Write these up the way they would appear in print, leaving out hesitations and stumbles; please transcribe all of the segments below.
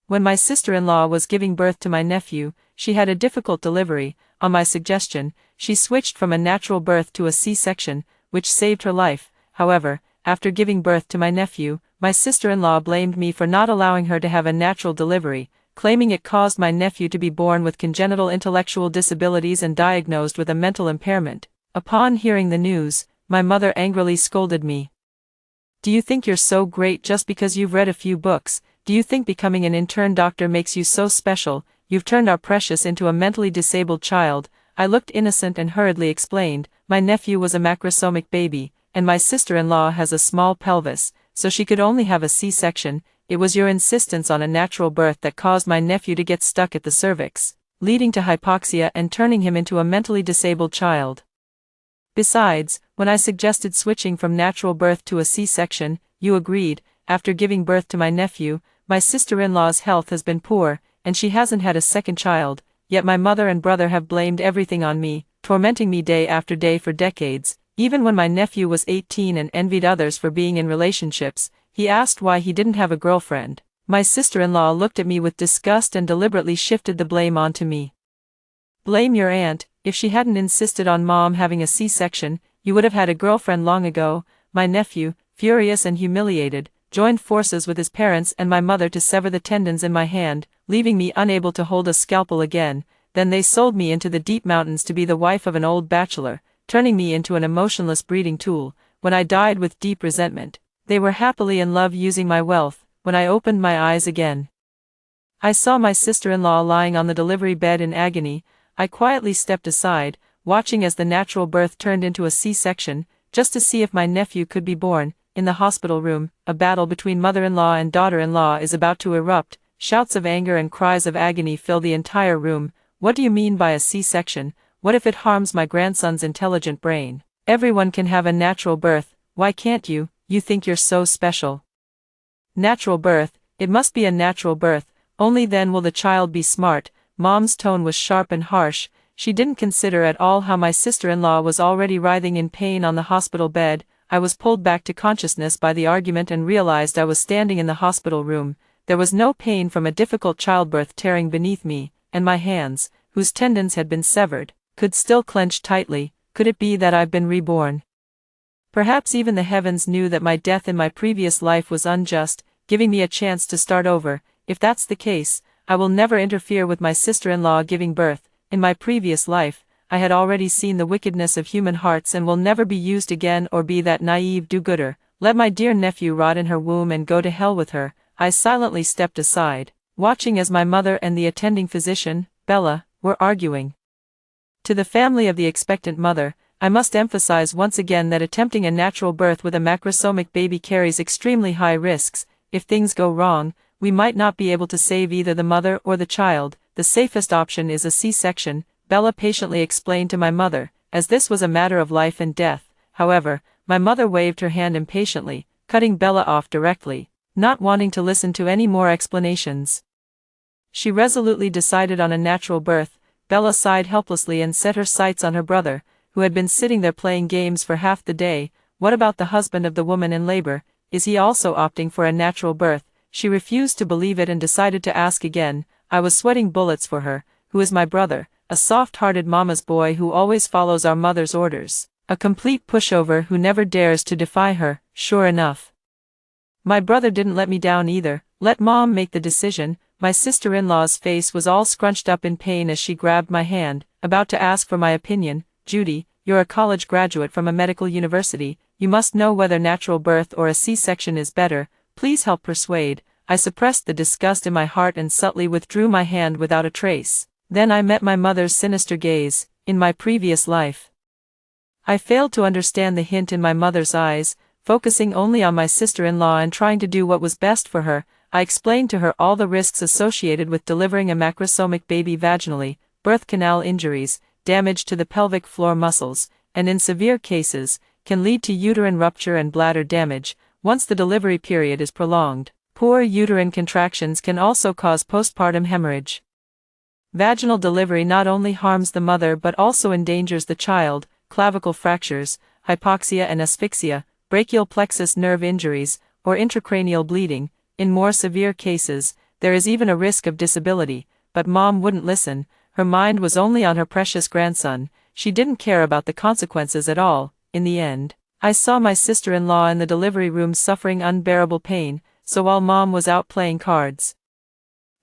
When my sister-in-law was giving birth to my nephew, she had a difficult delivery. On my suggestion, she switched from a natural birth to a C-section, which saved her life. However, after giving birth to my nephew, my sister-in-law blamed me for not allowing her to have a natural delivery, claiming it caused my nephew to be born with congenital intellectual disabilities and diagnosed with a mental impairment. Upon hearing the news, my mother angrily scolded me. "Do you think you're so great just because you've read a few books? Do you think becoming an intern doctor makes you so special? You've turned our precious into a mentally disabled child." I looked innocent and hurriedly explained, "My nephew was a macrosomic baby, and my sister-in-law has a small pelvis, so she could only have a C-section. It was your insistence on a natural birth that caused my nephew to get stuck at the cervix, leading to hypoxia and turning him into a mentally disabled child. Besides, when I suggested switching from natural birth to a C-section, you agreed. After giving birth to my nephew, my sister-in-law's health has been poor, and she hasn't had a second child, yet my mother and brother have blamed everything on me, tormenting me day after day for decades. Even when my nephew was 18 and envied others for being in relationships, he asked why he didn't have a girlfriend. My sister-in-law looked at me with disgust and deliberately shifted the blame onto me. "Blame your aunt. If she hadn't insisted on mom having a C-section, you would have had a girlfriend long ago." My nephew, furious and humiliated, joined forces with his parents and my mother to sever the tendons in my hand, leaving me unable to hold a scalpel again. Then they sold me into the deep mountains to be the wife of an old bachelor, turning me into an emotionless breeding tool. When I died with deep resentment, they were happily in love using my wealth. When I opened my eyes again, I saw my sister-in-law lying on the delivery bed in agony. I quietly stepped aside, watching as the natural birth turned into a C-section, just to see if my nephew could be born. In the hospital room, a battle between mother-in-law and daughter-in-law is about to erupt. Shouts of anger and cries of agony fill the entire room. "What do you mean by a C-section? What if it harms my grandson's intelligent brain? Everyone can have a natural birth, why can't you? You think you're so special." "Natural birth, it must be a natural birth, only then will the child be smart." Mom's tone was sharp and harsh. She didn't consider at all how my sister-in-law was already writhing in pain on the hospital bed. I was pulled back to consciousness by the argument and realized I was standing in the hospital room. There was no pain from a difficult childbirth tearing beneath me, and my hands, whose tendons had been severed, could still clench tightly. Could it be that I've been reborn? Perhaps even the heavens knew that my death in my previous life was unjust, giving me a chance to start over. If that's the case, I will never interfere with my sister-in-law giving birth. In my previous life, I had already seen the wickedness of human hearts and will never be used again or be that naive do-gooder. Let my dear nephew rot in her womb and go to hell with her. I silently stepped aside, watching as my mother and the attending physician, Bella, were arguing. To the family of the expectant mother, I must emphasize once again that attempting a natural birth with a macrosomic baby carries extremely high risks. If things go wrong, we might not be able to save either the mother or the child. The safest option is a C-section, Bella patiently explained to my mother, as this was a matter of life and death. However, my mother waved her hand impatiently, cutting Bella off directly, not wanting to listen to any more explanations. She resolutely decided on a natural birth. Bella sighed helplessly and set her sights on her brother, who had been sitting there playing games for half the day. What about the husband of the woman in labor? Is he also opting for a natural birth? She refused to believe it and decided to ask again. I was sweating bullets for her. Who is my brother? A soft-hearted mama's boy who always follows our mother's orders. A complete pushover who never dares to defy her. Sure enough, my brother didn't let me down either. Let mom make the decision. My sister-in-law's face was all scrunched up in pain as she grabbed my hand, about to ask for my opinion. "Judy, you're a college graduate from a medical university. You must know whether natural birth or a C-section is better. Please help persuade." I suppressed the disgust in my heart and subtly withdrew my hand without a trace. Then I met my mother's sinister gaze. In my previous life, I failed to understand the hint in my mother's eyes. Focusing only on my sister-in-law and trying to do what was best for her, I explained to her all the risks associated with delivering a macrosomic baby vaginally: birth canal injuries, damage to the pelvic floor muscles, and in severe cases, can lead to uterine rupture and bladder damage. Once the delivery period is prolonged, poor uterine contractions can also cause postpartum hemorrhage. Vaginal delivery not only harms the mother but also endangers the child. Clavicle fractures, hypoxia and asphyxia, brachial plexus nerve injuries, or intracranial bleeding. In more severe cases, there is even a risk of disability, but Mom wouldn't listen. Her mind was only on her precious grandson. She didn't care about the consequences at all. In the end, I saw my sister-in-law in the delivery room suffering unbearable pain, so while Mom was out playing cards,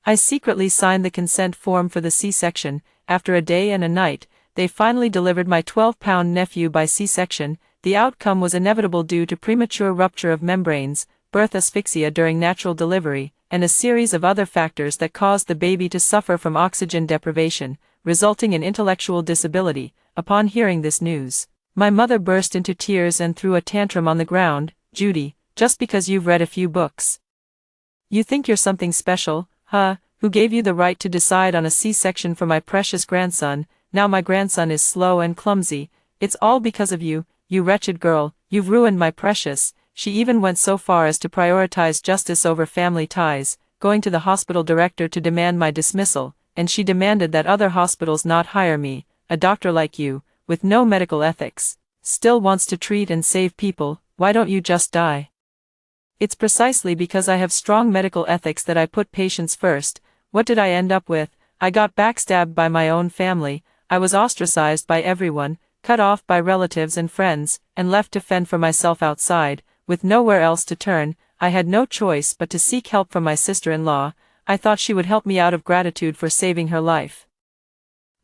I secretly signed the consent form for the C-section. After a day and a night, they finally delivered my 12-pound nephew by C-section. The outcome was inevitable due to premature rupture of membranes, birth asphyxia during natural delivery, and a series of other factors that caused the baby to suffer from oxygen deprivation, resulting in intellectual disability. Upon hearing this news, my mother burst into tears and threw a tantrum on the ground. "Judy, just because you've read a few books, you think you're something special, huh? Who gave you the right to decide on a C-section for my precious grandson? Now my grandson is slow and clumsy. It's all because of you, you wretched girl. You've ruined my precious." She even went so far as to prioritize justice over family ties, going to the hospital director to demand my dismissal, and she demanded that other hospitals not hire me. "A doctor like you, with no medical ethics, still wants to treat and save people. Why don't you just die?" It's precisely because I have strong medical ethics that I put patients first. What did I end up with? I got backstabbed by my own family. I was ostracized by everyone, cut off by relatives and friends, and left to fend for myself outside. With nowhere else to turn, I had no choice but to seek help from my sister-in-law. I thought she would help me out of gratitude for saving her life,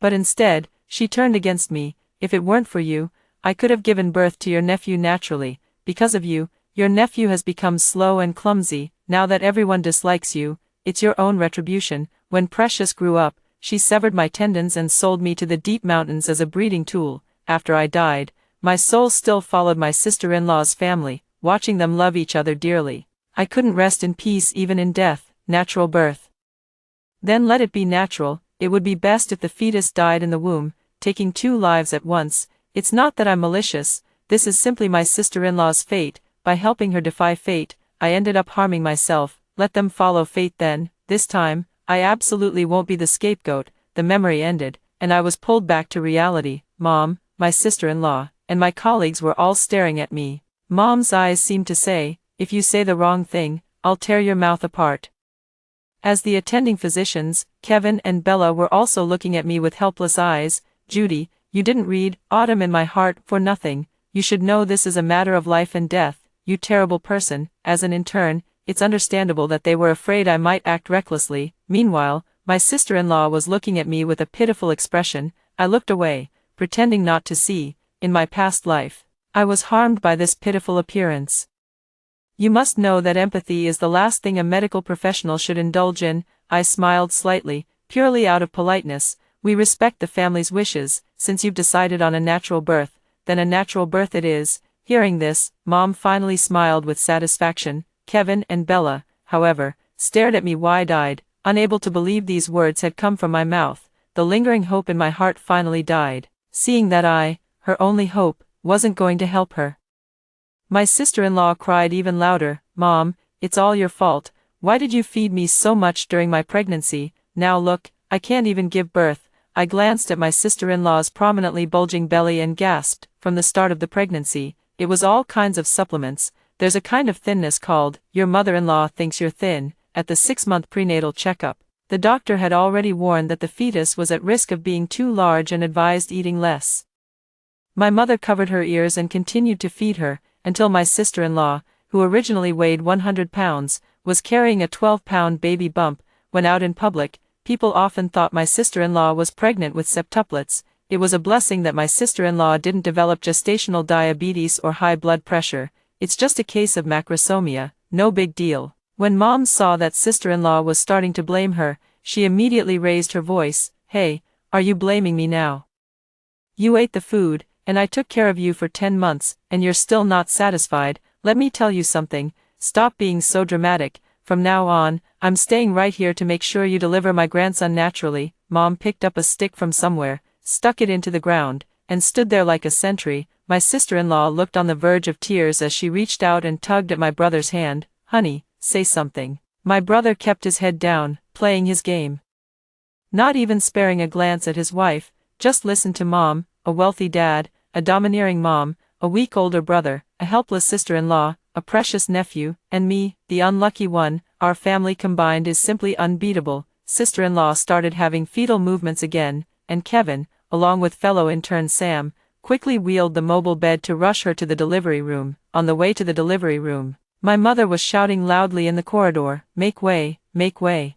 but instead, she turned against me. "If it weren't for you, I could have given birth to your nephew naturally. Because of you, your nephew has become slow and clumsy. Now that everyone dislikes you, it's your own retribution." When Precious grew up, she severed my tendons and sold me to the deep mountains as a breeding tool. After I died, my soul still followed my sister-in-law's family, watching them love each other dearly. I couldn't rest in peace even in death. Natural birth, then let it be natural. It would be best if the fetus died in the womb, taking 2 lives at once. It's not that I'm malicious, this is simply my sister-in-law's fate. By helping her defy fate, I ended up harming myself. Let them follow fate then. This time, I absolutely won't be the scapegoat. The memory ended, and I was pulled back to reality. Mom, my sister-in-law, and my colleagues were all staring at me. Mom's eyes seemed to say, "If you say the wrong thing, I'll tear your mouth apart." As the attending physicians, Kevin and Bella, were also looking at me with helpless eyes. "Judy, you didn't read Autumn in My Heart for nothing. You should know this is a matter of life and death, you terrible person." As an intern, it's understandable that they were afraid I might act recklessly. Meanwhile, my sister-in-law was looking at me with a pitiful expression. I looked away, pretending not to see. In my past life, I was harmed by this pitiful appearance. You must know that empathy is the last thing a medical professional should indulge in. I smiled slightly, purely out of politeness. "We respect the family's wishes. Since you've decided on a natural birth, then a natural birth it is." Hearing this, Mom finally smiled with satisfaction. Kevin and Bella, however, stared at me wide-eyed, unable to believe these words had come from my mouth. The lingering hope in my heart finally died, seeing that I, her only hope, wasn't going to help her. My sister-in-law cried even louder. "Mom, it's all your fault. Why did you feed me so much during my pregnancy? Now look, I can't even give birth." I glanced at my sister-in-law's prominently bulging belly and gasped. From the start of the pregnancy, it was all kinds of supplements. There's a kind of thinness called, "Your mother-in-law thinks you're thin." At the 6-month prenatal checkup, the doctor had already warned that the fetus was at risk of being too large and advised eating less. My mother covered her ears and continued to feed her, until my sister-in-law, who originally weighed 100 pounds, was carrying a 12-pound baby bump. When out in public, people often thought my sister-in-law was pregnant with septuplets. It was a blessing that my sister-in-law didn't develop gestational diabetes or high blood pressure. It's just a case of macrosomia, no big deal. When Mom saw that sister-in-law was starting to blame her, she immediately raised her voice. "Hey, are you blaming me now? You ate the food, and I took care of you for 10 months, and you're still not satisfied. Let me tell you something, stop being so dramatic. From now on, I'm staying right here to make sure you deliver my grandson naturally." Mom picked up a stick from somewhere, stuck it into the ground, and stood there like a sentry. My sister-in-law looked on the verge of tears as she reached out and tugged at my brother's hand. "Honey, say something." My brother kept his head down, playing his game, not even sparing a glance at his wife. Just listen to Mom, a wealthy dad, a domineering mom, a weak older brother, a helpless sister-in-law. a precious nephew, and me, the unlucky one. Our family combined is simply unbeatable. Sister-in-law started having fetal movements again, and Kevin, along with fellow intern Sam, quickly wheeled the mobile bed to rush her to the delivery room. On the way to the delivery room, my mother was shouting loudly in the corridor, "Make way, make way.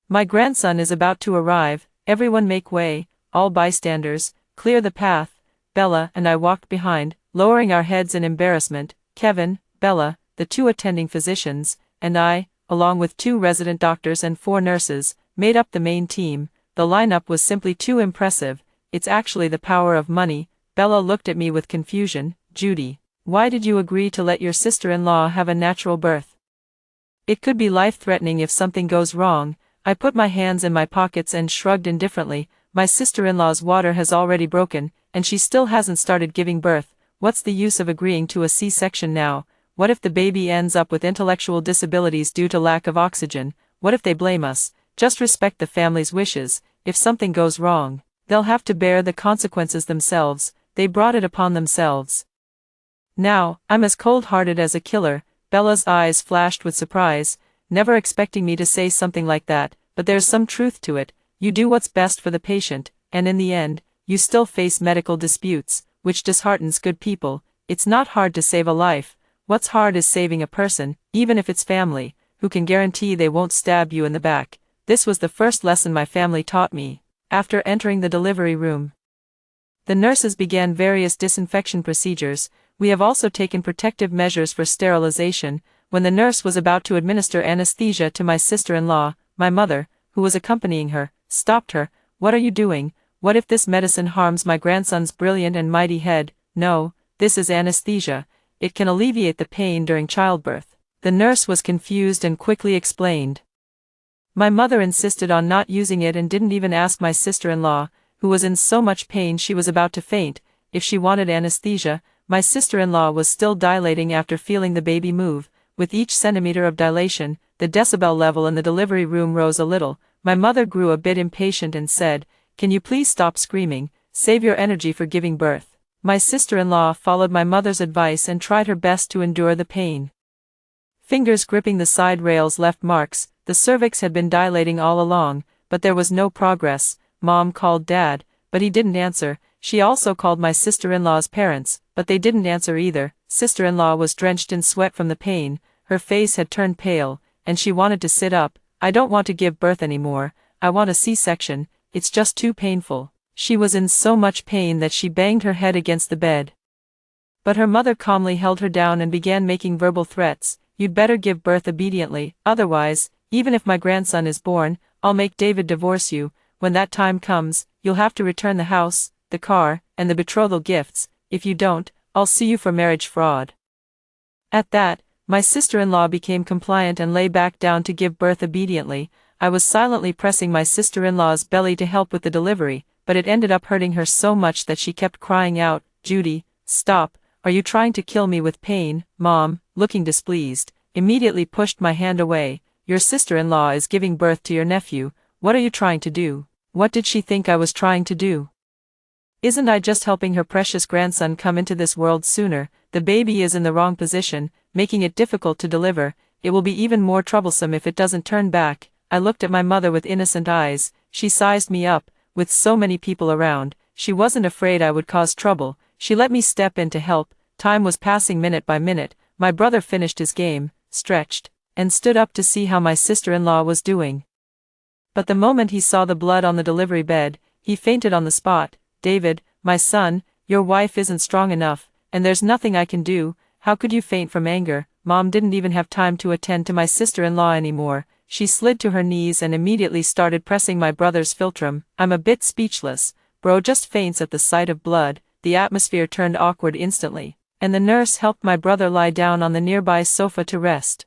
My grandson is about to arrive, everyone make way, all bystanders, clear the path." Bella and I walked behind, lowering our heads in embarrassment. Kevin, Bella, the 2 attending physicians, and I, along with 2 resident doctors and 4 nurses, made up the main team. The lineup was simply too impressive. It's actually the power of money. Bella looked at me with confusion. "Judy, why did you agree to let your sister-in-law have a natural birth? It could be life-threatening if something goes wrong." I put my hands in my pockets and shrugged indifferently. My sister-in-law's water has already broken, and she still hasn't started giving birth. What's the use of agreeing to a C-section now? What if the baby ends up with intellectual disabilities due to lack of oxygen? What if they blame us? Just respect the family's wishes. If something goes wrong, they'll have to bear the consequences themselves. They brought it upon themselves. Now, I'm as cold-hearted as a killer. Bella's eyes flashed with surprise, never expecting me to say something like that, but there's some truth to it. You do what's best for the patient, and in the end, you still face medical disputes, which disheartens good people. It's not hard to save a life. What's hard is saving a person, even if it's family, who can guarantee they won't stab you in the back. This was the first lesson my family taught me. After entering the delivery room, the nurses began various disinfection procedures. We have also taken protective measures for sterilization. When the nurse was about to administer anesthesia to my sister-in-law, my mother, who was accompanying her, stopped her. "What are you doing? What if this medicine harms my grandson's brilliant and mighty head?" "No, this is anesthesia. It can alleviate the pain during childbirth." The nurse was confused and quickly explained. My mother insisted on not using it and didn't even ask my sister-in-law, who was in so much pain she was about to faint, if she wanted anesthesia. My sister-in-law was still dilating after feeling the baby move. With each centimeter of dilation, the decibel level in the delivery room rose a little. My mother grew a bit impatient and said, "Can you please stop screaming? Save your energy for giving birth." My sister-in-law followed my mother's advice and tried her best to endure the pain. Fingers gripping the side rails left marks. The cervix had been dilating all along, but there was no progress. Mom called Dad, but he didn't answer. She also called my sister-in-law's parents, but they didn't answer either. Sister-in-law was drenched in sweat from the pain. Her face had turned pale, and she wanted to sit up. "I don't want to give birth anymore. I want a C-section. It's just too painful." She was in so much pain that she banged her head against the bed. But her mother calmly held her down and began making verbal threats. "You'd better give birth obediently, otherwise, even if my grandson is born, I'll make David divorce you. When that time comes, you'll have to return the house, the car, and the betrothal gifts. If you don't, I'll sue you for marriage fraud." At that, my sister-in-law became compliant and lay back down to give birth obediently. I was silently pressing my sister-in-law's belly to help with the delivery, but it ended up hurting her so much that she kept crying out, "Judy, stop, are you trying to kill me with pain?" Mom, looking displeased, immediately pushed my hand away. "Your sister-in-law is giving birth to your nephew. What are you trying to do?" What did she think I was trying to do? Isn't I just helping her precious grandson come into this world sooner? The baby is in the wrong position, making it difficult to deliver. It will be even more troublesome if it doesn't turn back. I looked at my mother with innocent eyes. She sized me up. With so many people around, she wasn't afraid I would cause trouble. She let me step in to help. Time was passing minute by minute. My brother finished his game, stretched, and stood up to see how my sister-in-law was doing. But the moment he saw the blood on the delivery bed, he fainted on the spot. "David, my son, your wife isn't strong enough, and there's nothing I can do." "How could you faint from anger?" Mom didn't even have time to attend to my sister-in-law anymore. She slid to her knees and immediately started pressing my brother's philtrum. I'm a bit speechless. Bro just faints at the sight of blood. The atmosphere turned awkward instantly, and the nurse helped my brother lie down on the nearby sofa to rest.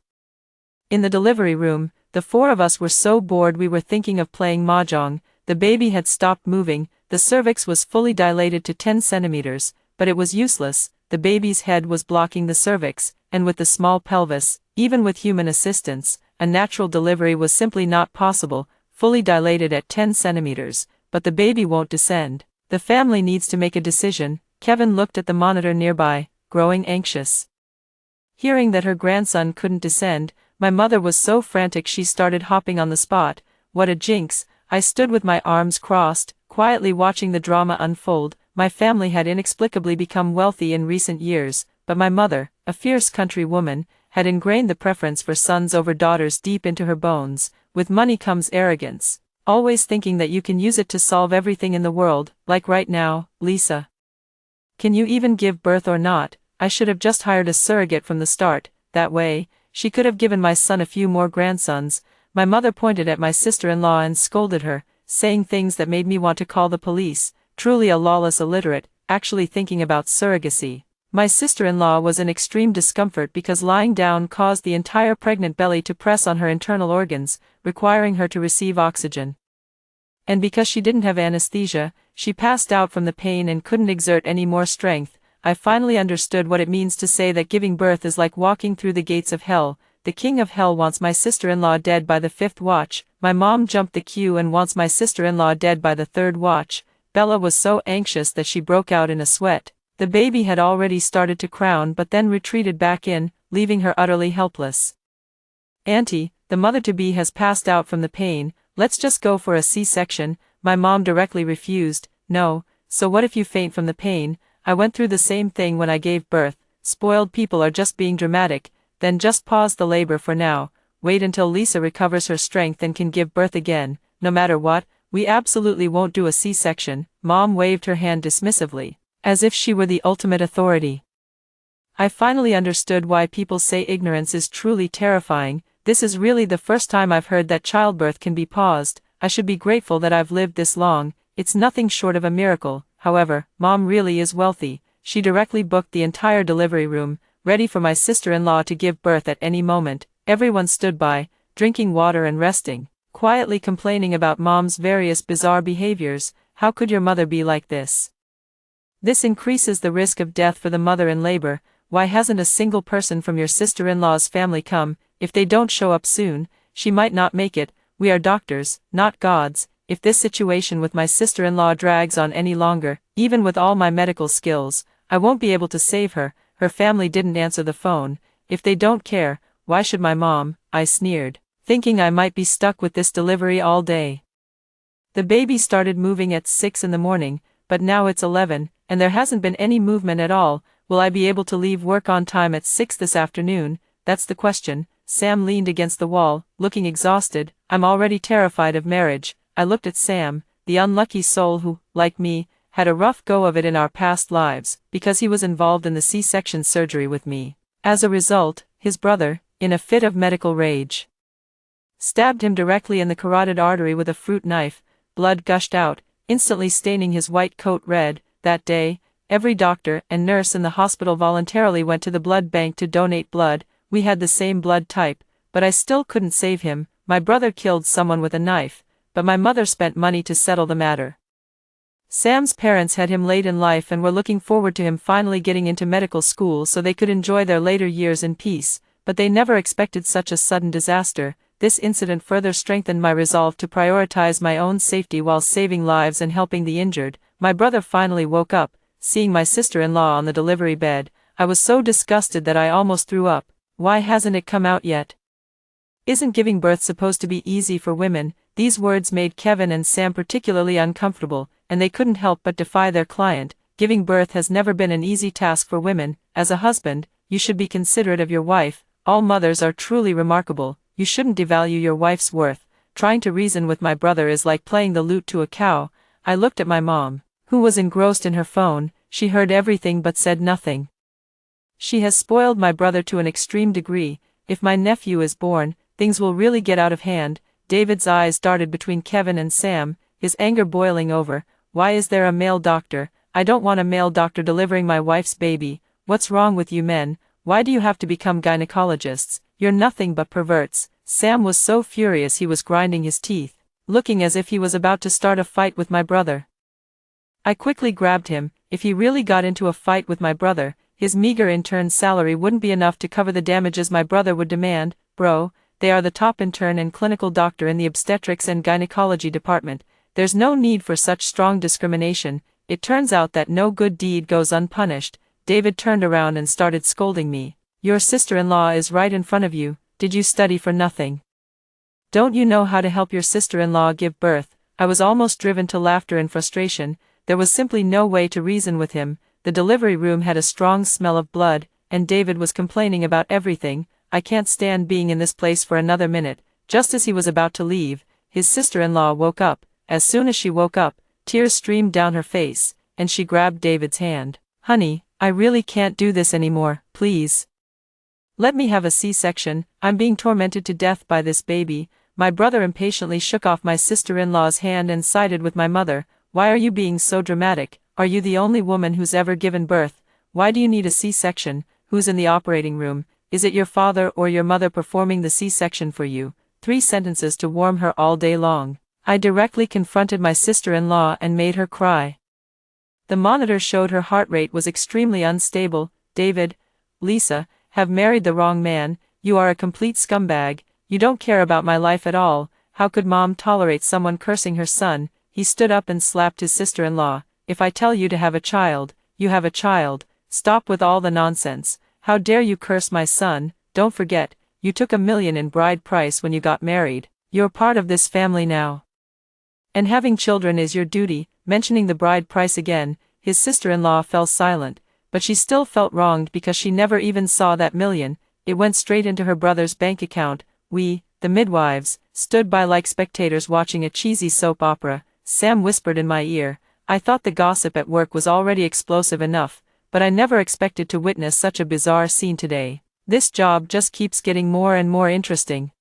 In the delivery room, the 4 of us were so bored we were thinking of playing mahjong. The baby had stopped moving. The cervix was fully dilated to 10 centimeters, but it was useless. The baby's head was blocking the cervix, and with the small pelvis, even with human assistance, a natural delivery was simply not possible. Fully dilated at 10 centimeters, but the baby won't descend. The family needs to make a decision. Kevin looked at the monitor nearby, growing anxious. Hearing that her grandson couldn't descend, my mother was so frantic she started hopping on the spot. What a jinx! I stood with my arms crossed, quietly watching the drama unfold. My family had inexplicably become wealthy in recent years, but my mother, a fierce country woman, had ingrained the preference for sons over daughters deep into her bones. With money comes arrogance, always thinking that you can use it to solve everything in the world, like right now, Lisa. Can you even give birth or not? I should have just hired a surrogate from the start, that way, she could have given my son a few more grandsons. My mother pointed at my sister-in-law and scolded her, saying things that made me want to call the police. Truly a lawless illiterate, actually thinking about surrogacy. My sister-in-law was in extreme discomfort because lying down caused the entire pregnant belly to press on her internal organs, requiring her to receive oxygen. And because she didn't have anesthesia, she passed out from the pain and couldn't exert any more strength. I finally understood what it means to say that giving birth is like walking through the gates of hell. The king of hell wants my sister-in-law dead by the 5th watch. My mom jumped the queue and wants my sister-in-law dead by the 3rd watch. Bella was so anxious that she broke out in a sweat. The baby had already started to crown but then retreated back in, leaving her utterly helpless. Auntie, the mother-to-be has passed out from the pain. Let's just go for a C-section. My mom directly refused. No, so what if you faint from the pain? I went through the same thing when I gave birth. Spoiled people are just being dramatic. Then just pause the labor for now. Wait until Lisa recovers her strength and can give birth again. No matter what, we absolutely won't do a C-section. Mom waved her hand dismissively, as if she were the ultimate authority. I finally understood why people say ignorance is truly terrifying. This is really the first time I've heard that childbirth can be paused. I should be grateful that I've lived this long. It's nothing short of a miracle. However, Mom really is wealthy. She directly booked the entire delivery room, ready for my sister-in-law to give birth at any moment. Everyone stood by, drinking water and resting, quietly complaining about Mom's various bizarre behaviors. How could your mother be like this? This increases the risk of death for the mother in labor. Why hasn't a single person from your sister-in-law's family come? If they don't show up soon, she might not make it. We are doctors, not gods. If this situation with my sister-in-law drags on any longer, even with all my medical skills, I won't be able to save her. Her family didn't answer the phone. If they don't care, why should my mom? I sneered, thinking I might be stuck with this delivery all day. The baby started moving at 6 in the morning, but now it's 11, and there hasn't been any movement at all. Will I be able to leave work on time at 6 this afternoon? That's the question. Sam leaned against the wall, looking exhausted. I'm already terrified of marriage. I looked at Sam, the unlucky soul who, like me, had a rough go of it in our past lives, because he was involved in the C-section surgery with me. As a result, his brother, in a fit of medical rage, stabbed him directly in the carotid artery with a fruit knife. Blood gushed out, instantly staining his white coat red. That day, every doctor and nurse in the hospital voluntarily went to the blood bank to donate blood. We had the same blood type, but I still couldn't save him. My brother killed someone with a knife, but my mother spent money to settle the matter. Sam's parents had him late in life and were looking forward to him finally getting into medical school so they could enjoy their later years in peace, but they never expected such a sudden disaster. This incident further strengthened my resolve to prioritize my own safety while saving lives and helping the injured. My brother finally woke up, seeing my sister-in-law on the delivery bed. I was so disgusted that I almost threw up. Why hasn't it come out yet? Isn't giving birth supposed to be easy for women? These words made Kevin and Sam particularly uncomfortable, and they couldn't help but defy their client. Giving birth has never been an easy task for women. As a husband, you should be considerate of your wife. All mothers are truly remarkable. You shouldn't devalue your wife's worth. Trying to reason with my brother is like playing the lute to a cow. I looked at my mom, who was engrossed in her phone. She heard everything but said nothing. She has spoiled my brother to an extreme degree. If my nephew is born, things will really get out of hand. David's eyes darted between Kevin and Sam, his anger boiling over. Why is there a male doctor? I don't want a male doctor delivering my wife's baby. What's wrong with you men? Why do you have to become gynecologists? You're nothing but perverts. Sam was so furious he was grinding his teeth, looking as if he was about to start a fight with my brother. I quickly grabbed him. If he really got into a fight with my brother, his meager intern salary wouldn't be enough to cover the damages my brother would demand. Bro, they are the top intern and clinical doctor in the obstetrics and gynecology department. There's no need for such strong discrimination. It turns out that no good deed goes unpunished. David turned around and started scolding me. Your sister-in-law is right in front of you. Did you study for nothing? Don't you know how to help your sister-in-law give birth? I was almost driven to laughter in frustration. There was simply no way to reason with him. The delivery room had a strong smell of blood, and David was complaining about everything. I can't stand being in this place for another minute. Just as he was about to leave, his sister-in-law woke up. As soon as she woke up, tears streamed down her face, and she grabbed David's hand. Honey, I really can't do this anymore, please. Let me have a C-section. I'm being tormented to death by this baby. My brother impatiently shook off my sister-in-law's hand and sided with my mother. Why are you being so dramatic? Are you the only woman who's ever given birth? Why do you need a C-section? Who's in the operating room? Is it your father or your mother performing the C-section for you? 3 sentences to warm her all day long. I directly confronted my sister-in-law and made her cry. The monitor showed her heart rate was extremely unstable. David, Lisa, have married the wrong man. You are a complete scumbag. You don't care about my life at all. How could Mom tolerate someone cursing her son? He stood up and slapped his sister-in-law. If I tell you to have a child, you have a child. Stop with all the nonsense. How dare you curse my son? Don't forget, you took $1 million in bride price when you got married. You're part of this family now. And having children is your duty. Mentioning the bride price again, his sister-in-law fell silent, but she still felt wronged because she never even saw that $1 million. It went straight into her brother's bank account. We, the midwives, stood by like spectators watching a cheesy soap opera. Sam whispered in my ear. I thought the gossip at work was already explosive enough, but I never expected to witness such a bizarre scene today. This job just keeps getting more and more interesting.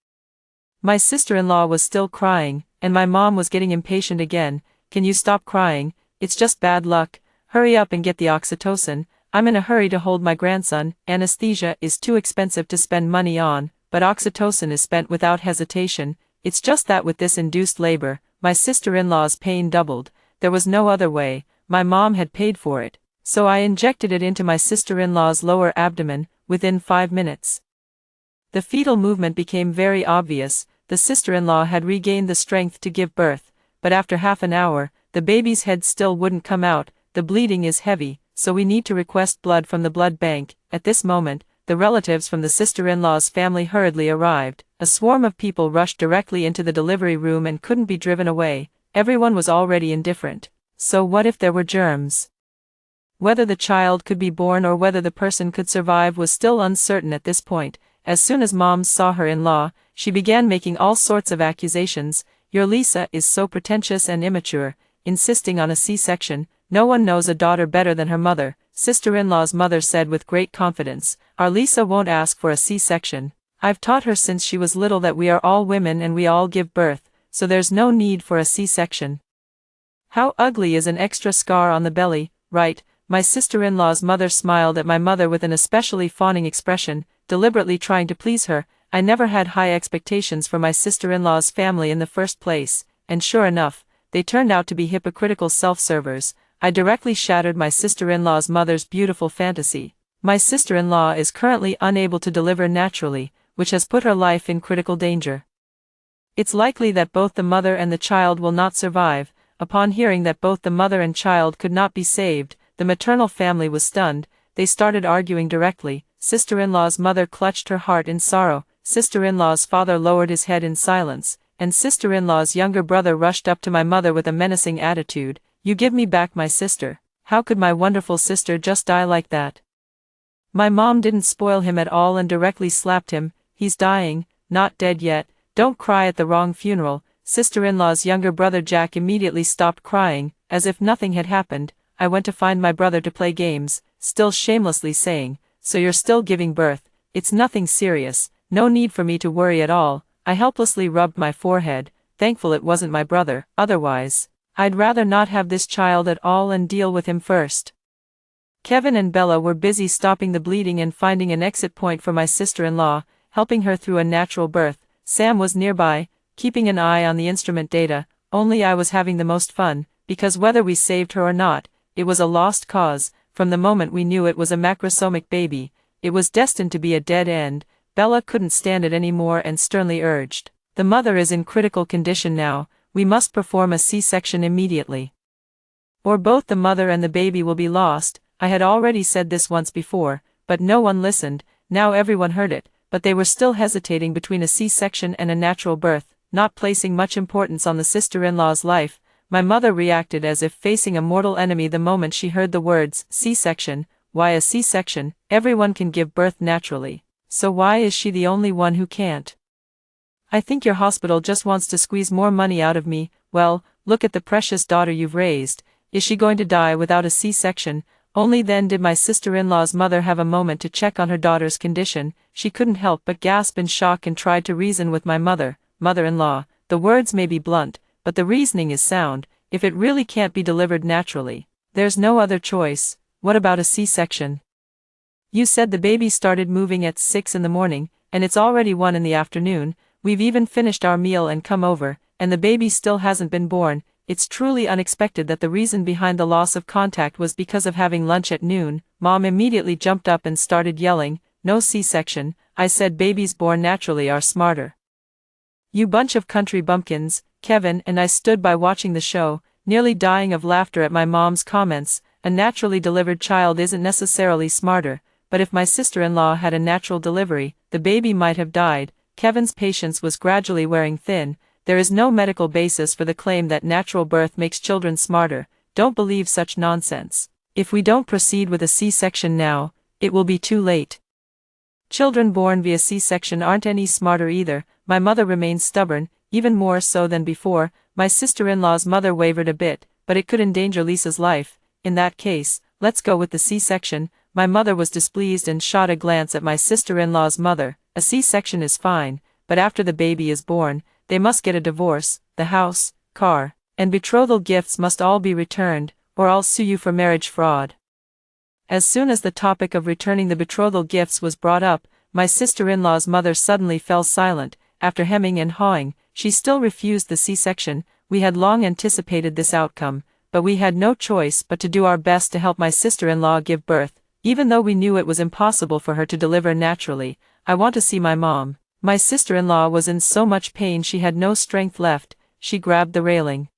My sister-in-law was still crying, and my mom was getting impatient again. Can you stop crying? It's just bad luck. Hurry up and get the oxytocin. I'm in a hurry to hold my grandson. Anesthesia is too expensive to spend money on, but oxytocin is spent without hesitation. It's just that with this induced labor, my sister-in-law's pain doubled. There was no other way. My mom had paid for it, so I injected it into my sister-in-law's lower abdomen. Within 5 minutes, the fetal movement became very obvious. The sister-in-law had regained the strength to give birth, but after half an hour, the baby's head still wouldn't come out. The bleeding is heavy, so we need to request blood from the blood bank. At this moment, the relatives from the sister-in-law's family hurriedly arrived. A swarm of people rushed directly into the delivery room and couldn't be driven away. Everyone was already indifferent. So what if there were germs? Whether the child could be born or whether the person could survive was still uncertain at this point. As soon as Mom saw her in-law, she began making all sorts of accusations. Your Lisa is so pretentious and immature, insisting on a C-section. No one knows a daughter better than her mother, sister-in-law's mother said with great confidence. Our Lisa won't ask for a C-section. I've taught her since she was little that we are all women and we all give birth, so there's no need for a C-section. How ugly is an extra scar on the belly, right? My sister-in-law's mother smiled at my mother with an especially fawning expression, deliberately trying to please her. I never had high expectations for my sister-in-law's family in the first place, and sure enough, they turned out to be hypocritical self-servers. I directly shattered my sister-in-law's mother's beautiful fantasy. My sister-in-law is currently unable to deliver naturally, which has put her life in critical danger. It's likely that both the mother and the child will not survive. Upon hearing that both the mother and child could not be saved, the maternal family was stunned. They started arguing directly. Sister-in-law's mother clutched her heart in sorrow. Sister-in-law's father lowered his head in silence, and sister-in-law's younger brother rushed up to my mother with a menacing attitude. You give me back my sister. How could my wonderful sister just die like that? My mom didn't spoil him at all and directly slapped him. He's dying, not dead yet. Don't cry at the wrong funeral. Sister-in-law's younger brother Jack immediately stopped crying, as if nothing had happened. I went to find my brother to play games, still shamelessly saying, so you're still giving birth. It's nothing serious, no need for me to worry at all. I helplessly rubbed my forehead, thankful it wasn't my brother. Otherwise, I'd rather not have this child at all and deal with him first. Kevin and Bella were busy stopping the bleeding and finding an exit point for my sister-in-law, helping her through a natural birth. Sam was nearby, keeping an eye on the instrument data. Only I was having the most fun, because whether we saved her or not, it was a lost cause. From the moment we knew it was a macrosomic baby, it was destined to be a dead end. Bella couldn't stand it anymore and sternly urged, "The mother is in critical condition now, we must perform a C-section immediately. Or both the mother and the baby will be lost." I had already said this once before, but no one listened. Now everyone heard it, but they were still hesitating between a C-section and a natural birth, not placing much importance on the sister-in-law's life. My mother reacted as if facing a mortal enemy the moment she heard the words, C-section. Why a C-section? Everyone can give birth naturally. So why is she the only one who can't? I think your hospital just wants to squeeze more money out of me. Well, look at the precious daughter you've raised. Is she going to die without a C-section? Only then did my sister-in-law's mother have a moment to check on her daughter's condition. She couldn't help but gasp in shock and tried to reason with my mother-in-law. The words may be blunt, but the reasoning is sound. If it really can't be delivered naturally, there's no other choice. What about a C-section? You said the baby started moving at 6 in the morning, and it's already 1 in the afternoon. We've even finished our meal and come over, and the baby still hasn't been born. It's truly unexpected that the reason behind the loss of contact was because of having lunch at noon. Mom immediately jumped up and started yelling, "No C-section, I said babies born naturally are smarter." You bunch of country bumpkins. Kevin and I stood by watching the show, nearly dying of laughter at my mom's comments. A naturally delivered child isn't necessarily smarter, but if my sister-in-law had a natural delivery, the baby might have died. Kevin's patience was gradually wearing thin. There is no medical basis for the claim that natural birth makes children smarter. Don't believe such nonsense. If we don't proceed with a C-section now, it will be too late. Children born via C-section aren't any smarter either. My mother remained stubborn, even more so than before. My sister-in-law's mother wavered a bit, but it could endanger Lisa's life. In that case, let's go with the C-section. My mother was displeased and shot a glance at my sister-in-law's mother. A C-section is fine, but after the baby is born, they must get a divorce. The house, car, and betrothal gifts must all be returned, or I'll sue you for marriage fraud. As soon as the topic of returning the betrothal gifts was brought up, my sister-in-law's mother suddenly fell silent. After hemming and hawing, she still refused the C-section. We had long anticipated this outcome, but we had no choice but to do our best to help my sister-in-law give birth, even though we knew it was impossible for her to deliver naturally. I want to see my mom. My sister-in-law was in so much pain she had no strength left. She grabbed the railing,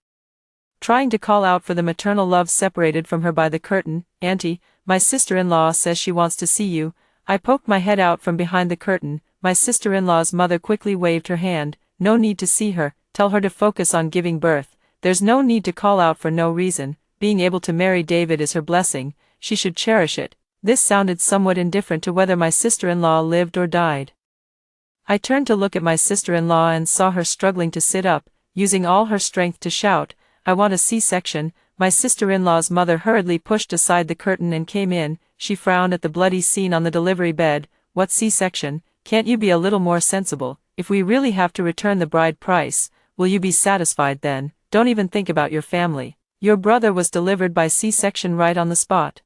trying to call out for the maternal love separated from her by the curtain. "Auntie, my sister-in-law says she wants to see you." I poked my head out from behind the curtain. My sister-in-law's mother quickly waved her hand. "No need to see her. Tell her to focus on giving birth. There's no need to call out for no reason. Being able to marry David is her blessing. She should cherish it." This sounded somewhat indifferent to whether my sister-in-law lived or died. I turned to look at my sister-in-law and saw her struggling to sit up, using all her strength to shout, "I want a C-section." My sister-in-law's mother hurriedly pushed aside the curtain and came in. She frowned at the bloody scene on the delivery bed. "What C-section? Can't you be a little more sensible? If we really have to return the bride price, will you be satisfied then? Don't even think about your family. Your brother was delivered by C-section right on the spot.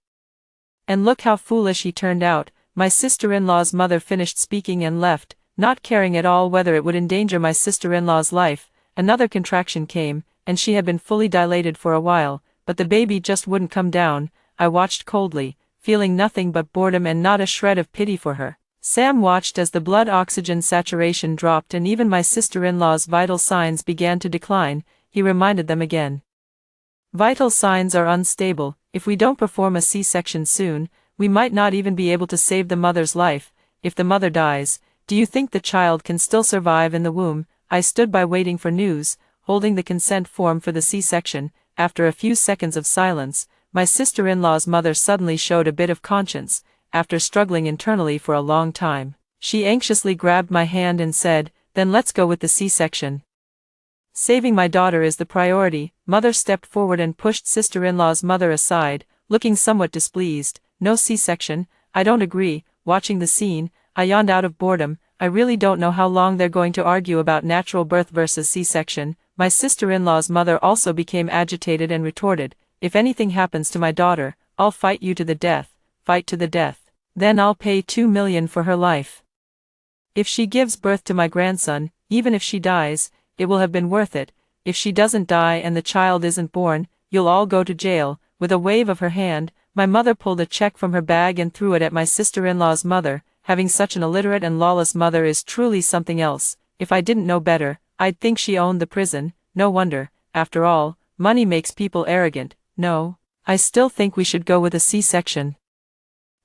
And look how foolish he turned out." My sister-in-law's mother finished speaking and left, not caring at all whether it would endanger my sister-in-law's life. Another contraction came, and she had been fully dilated for a while, but the baby just wouldn't come down. I watched coldly, feeling nothing but boredom and not a shred of pity for her. Sam watched as the blood oxygen saturation dropped and even my sister-in-law's vital signs began to decline. He reminded them again. "Vital signs are unstable. If we don't perform a C-section soon, we might not even be able to save the mother's life. If the mother dies, do you think the child can still survive in the womb?" I stood by waiting for news, holding the consent form for the C-section. After a few seconds of silence, my sister-in-law's mother suddenly showed a bit of conscience. After struggling internally for a long time, she anxiously grabbed my hand and said, "Then let's go with the C-section. Saving my daughter is the priority." Mother stepped forward and pushed sister-in-law's mother aside, looking somewhat displeased. "No C-section? I don't agree." Watching the scene, I yawned out of boredom. I really don't know how long they're going to argue about natural birth versus C-section. My sister-in-law's mother also became agitated and retorted, "If anything happens to my daughter, I'll fight you to the death. Fight to the death. Then I'll pay $2 million for her life. If she gives birth to my grandson, even if she dies, it will have been worth it. If she doesn't die and the child isn't born, you'll all go to jail." With a wave of her hand, my mother pulled a check from her bag and threw it at my sister-in-law's mother. Having such an illiterate and lawless mother is truly something else. If I didn't know better, I'd think she owned the prison. No wonder. After all, money makes people arrogant. No, I still think we should go with a C-section.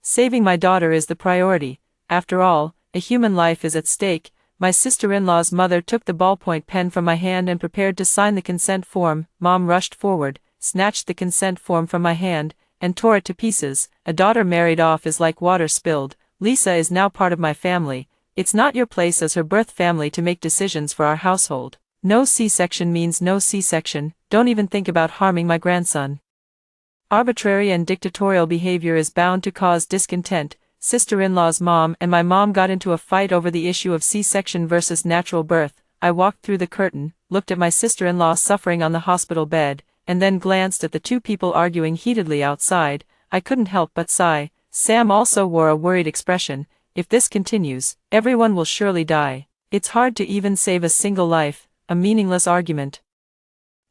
Saving my daughter is the priority. After all, a human life is at stake. My sister-in-law's mother took the ballpoint pen from my hand and prepared to sign the consent form. Mom rushed forward, snatched the consent form from my hand, and tore it to pieces. A daughter married off is like water spilled. Lisa is now part of my family. It's not your place as her birth family to make decisions for our household. No C-section means no C-section. Don't even think about harming my grandson. Arbitrary and dictatorial behavior is bound to cause discontent. Sister-in-law's mom and my mom got into a fight over the issue of C-section versus natural birth. I walked through the curtain, looked at my sister-in-law suffering on the hospital bed, and then glanced at the two people arguing heatedly outside. I couldn't help but sigh. Sam also wore a worried expression. If this continues, everyone will surely die. It's hard to even save a single life, a meaningless argument.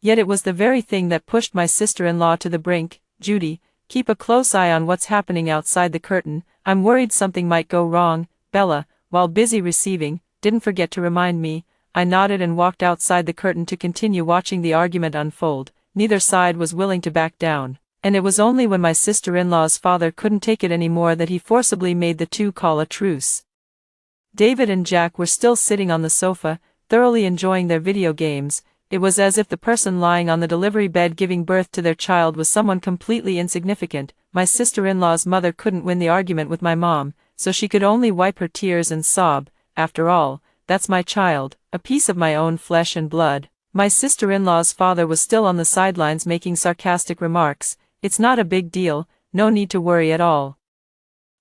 Yet it was the very thing that pushed my sister-in-law to the brink. Judy, keep a close eye on what's happening outside the curtain. I'm worried something might go wrong. Bella, while busy receiving, didn't forget to remind me. I nodded and walked outside the curtain to continue watching the argument unfold. Neither side was willing to back down, and it was only when my sister-in-law's father couldn't take it anymore that he forcibly made the two call a truce. David and Jack were still sitting on the sofa, thoroughly enjoying their video games. It was as if the person lying on the delivery bed giving birth to their child was someone completely insignificant. My sister-in-law's mother couldn't win the argument with my mom, so she could only wipe her tears and sob. After all, that's my child, a piece of my own flesh and blood. My sister-in-law's father was still on the sidelines making sarcastic remarks. It's not a big deal, no need to worry at all.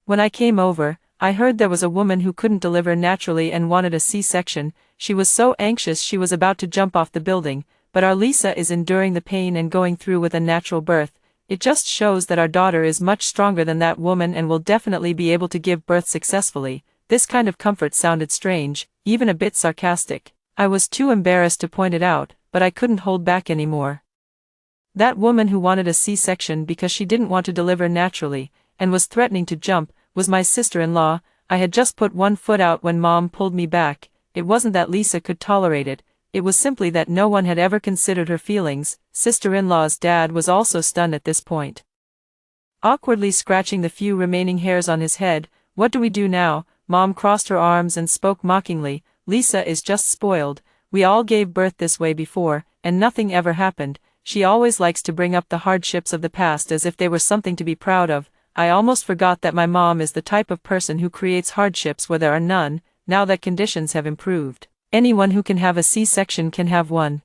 When I came over, I heard there was a woman who couldn't deliver naturally and wanted a C-section. She was so anxious she was about to jump off the building, but our Lisa is enduring the pain and going through with a natural birth. It just shows that our daughter is much stronger than that woman and will definitely be able to give birth successfully. This kind of comfort sounded strange, even a bit sarcastic. I was too embarrassed to point it out, but I couldn't hold back anymore. That woman who wanted a C-section because she didn't want to deliver naturally, and was threatening to jump, was my sister-in-law. I had just put one foot out when Mom pulled me back. It wasn't that Lisa could tolerate it, it was simply that no one had ever considered her feelings. Sister-in-law's dad was also stunned at this point. Awkwardly scratching the few remaining hairs on his head. What do we do now? Mom crossed her arms and spoke mockingly. Lisa is just spoiled. We all gave birth this way before, and nothing ever happened. She always likes to bring up the hardships of the past as if they were something to be proud of. I almost forgot that my mom is the type of person who creates hardships where there are none. Now that conditions have improved, anyone who can have a C-section can have one.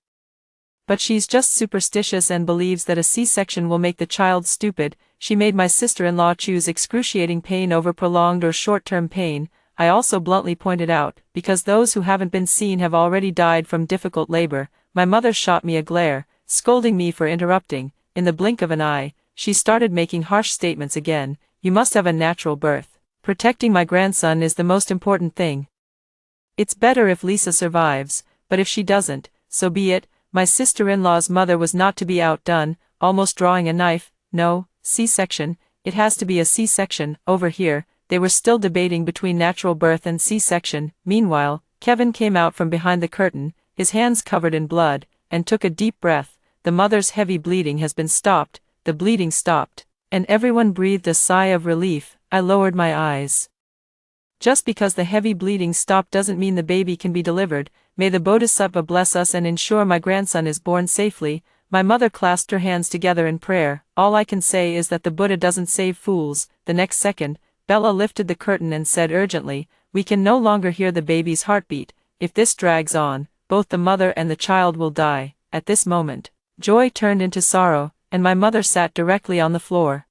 But she's just superstitious and believes that a C-section will make the child stupid. She made my sister-in-law choose excruciating pain over prolonged or short-term pain. I also bluntly pointed out, because those who haven't been seen have already died from difficult labor. My mother shot me a glare, scolding me for interrupting. In the blink of an eye, she started making harsh statements again. You must have a natural birth. Protecting my grandson is the most important thing. It's better if Lisa survives, but if she doesn't, so be it. My sister-in-law's mother was not to be outdone, almost drawing a knife. No, C-section, it has to be a C-section. Over here, they were still debating between natural birth and C-section. Meanwhile, Kevin came out from behind the curtain, his hands covered in blood, and took a deep breath. The mother's heavy bleeding has been stopped. The bleeding stopped, and everyone breathed a sigh of relief. I lowered my eyes. Just because the heavy bleeding stopped doesn't mean the baby can be delivered. May the Bodhisattva bless us and ensure my grandson is born safely. My mother clasped her hands together in prayer. All I can say is that the Buddha doesn't save fools. The next second, Bella lifted the curtain and said urgently, we can no longer hear the baby's heartbeat. If this drags on, both the mother and the child will die. At this moment, joy turned into sorrow, and my mother sat directly on the floor,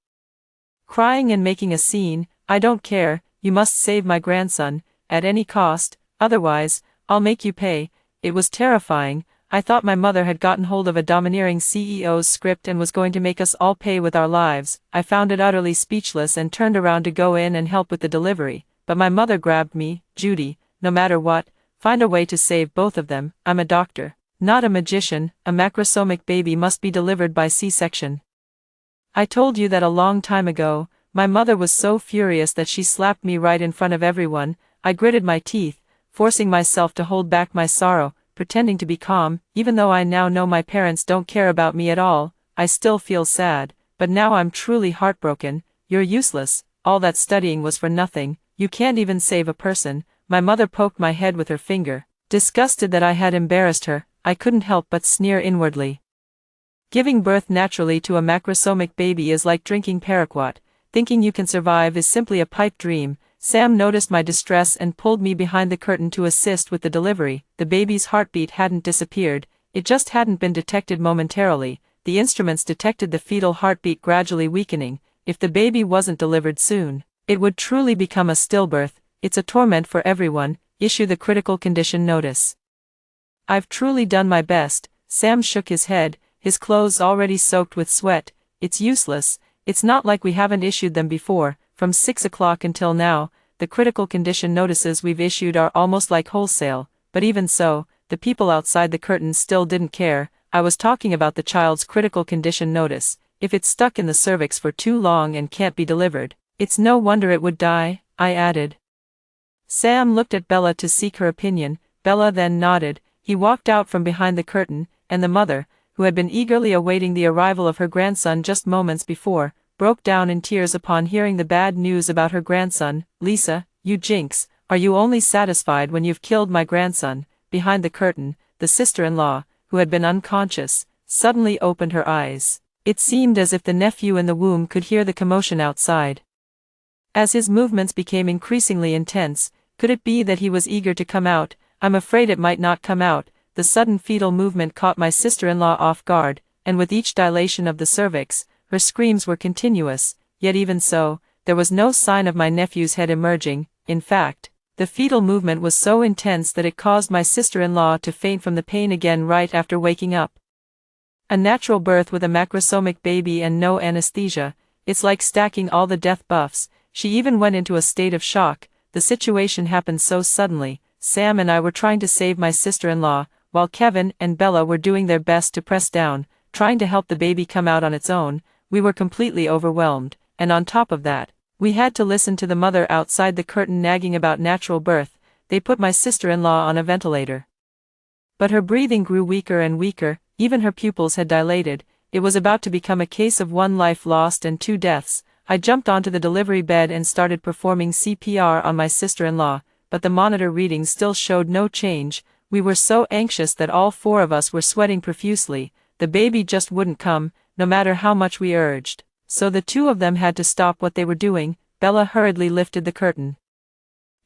crying and making a scene. I don't care, you must save my grandson, at any cost, otherwise, I'll make you pay. It was terrifying. I thought my mother had gotten hold of a domineering CEO's script and was going to make us all pay with our lives. I found it utterly speechless and turned around to go in and help with the delivery, but my mother grabbed me. Judy, no matter what, find a way to save both of them. I'm a doctor, not a magician. A macrosomic baby must be delivered by C-section. I told you that a long time ago. My mother was so furious that she slapped me right in front of everyone. I gritted my teeth, forcing myself to hold back my sorrow, pretending to be calm. Even though I now know my parents don't care about me at all, I still feel sad, but now I'm truly heartbroken. You're useless, all that studying was for nothing, You can't even save a person." My mother poked my head with her finger. Disgusted that I had embarrassed her, I couldn't help but sneer inwardly. Giving birth naturally to a macrosomic baby is like drinking paraquat. Thinking you can survive is simply a pipe dream. Sam noticed my distress and pulled me behind the curtain to assist with the delivery. The baby's heartbeat hadn't disappeared, it just hadn't been detected momentarily. The instruments detected the fetal heartbeat gradually weakening. If the baby wasn't delivered soon, it would truly become a stillbirth. It's a torment for everyone. Issue the critical condition notice. I've truly done my best. Sam shook his head, his clothes already soaked with sweat. It's useless. It's not like we haven't issued them before. From 6 o'clock until now, the critical condition notices we've issued are almost like wholesale. But even so, the people outside the curtain still didn't care. I was talking about the child's critical condition notice. If it's stuck in the cervix for too long and can't be delivered, it's no wonder it would die, I added. Sam looked at Bella to seek her opinion. Bella then nodded. He walked out from behind the curtain, and the mother, who had been eagerly awaiting the arrival of her grandson just moments before, broke down in tears upon hearing the bad news about her grandson. "Lisa, you jinx, are you only satisfied when you've killed my grandson?" Behind the curtain, the sister-in-law, who had been unconscious, suddenly opened her eyes. It seemed as if the nephew in the womb could hear the commotion outside. As his movements became increasingly intense, could it be that he was eager to come out? I'm afraid it might not come out. The sudden fetal movement caught my sister-in-law off guard, and with each dilation of the cervix, her screams were continuous. Yet even so, there was no sign of my nephew's head emerging. In fact, the fetal movement was so intense that it caused my sister-in-law to faint from the pain again right after waking up. A natural birth with a macrosomic baby and no anesthesia, it's like stacking all the death buffs. She even went into a state of shock. The situation happened so suddenly. Sam and I were trying to save my sister-in-law, while Kevin and Bella were doing their best to press down, trying to help the baby come out on its own. We were completely overwhelmed, and on top of that, we had to listen to the mother outside the curtain nagging about natural birth. They put my sister-in-law on a ventilator. But her breathing grew weaker and weaker, even her pupils had dilated. It was about to become a case of 1 life lost and 2 deaths. I jumped onto the delivery bed and started performing CPR on my sister-in-law, but the monitor readings still showed no change. We were so anxious that all 4 of us were sweating profusely. The baby just wouldn't come, no matter how much we urged. So the 2 of them had to stop what they were doing. Bella hurriedly lifted the curtain.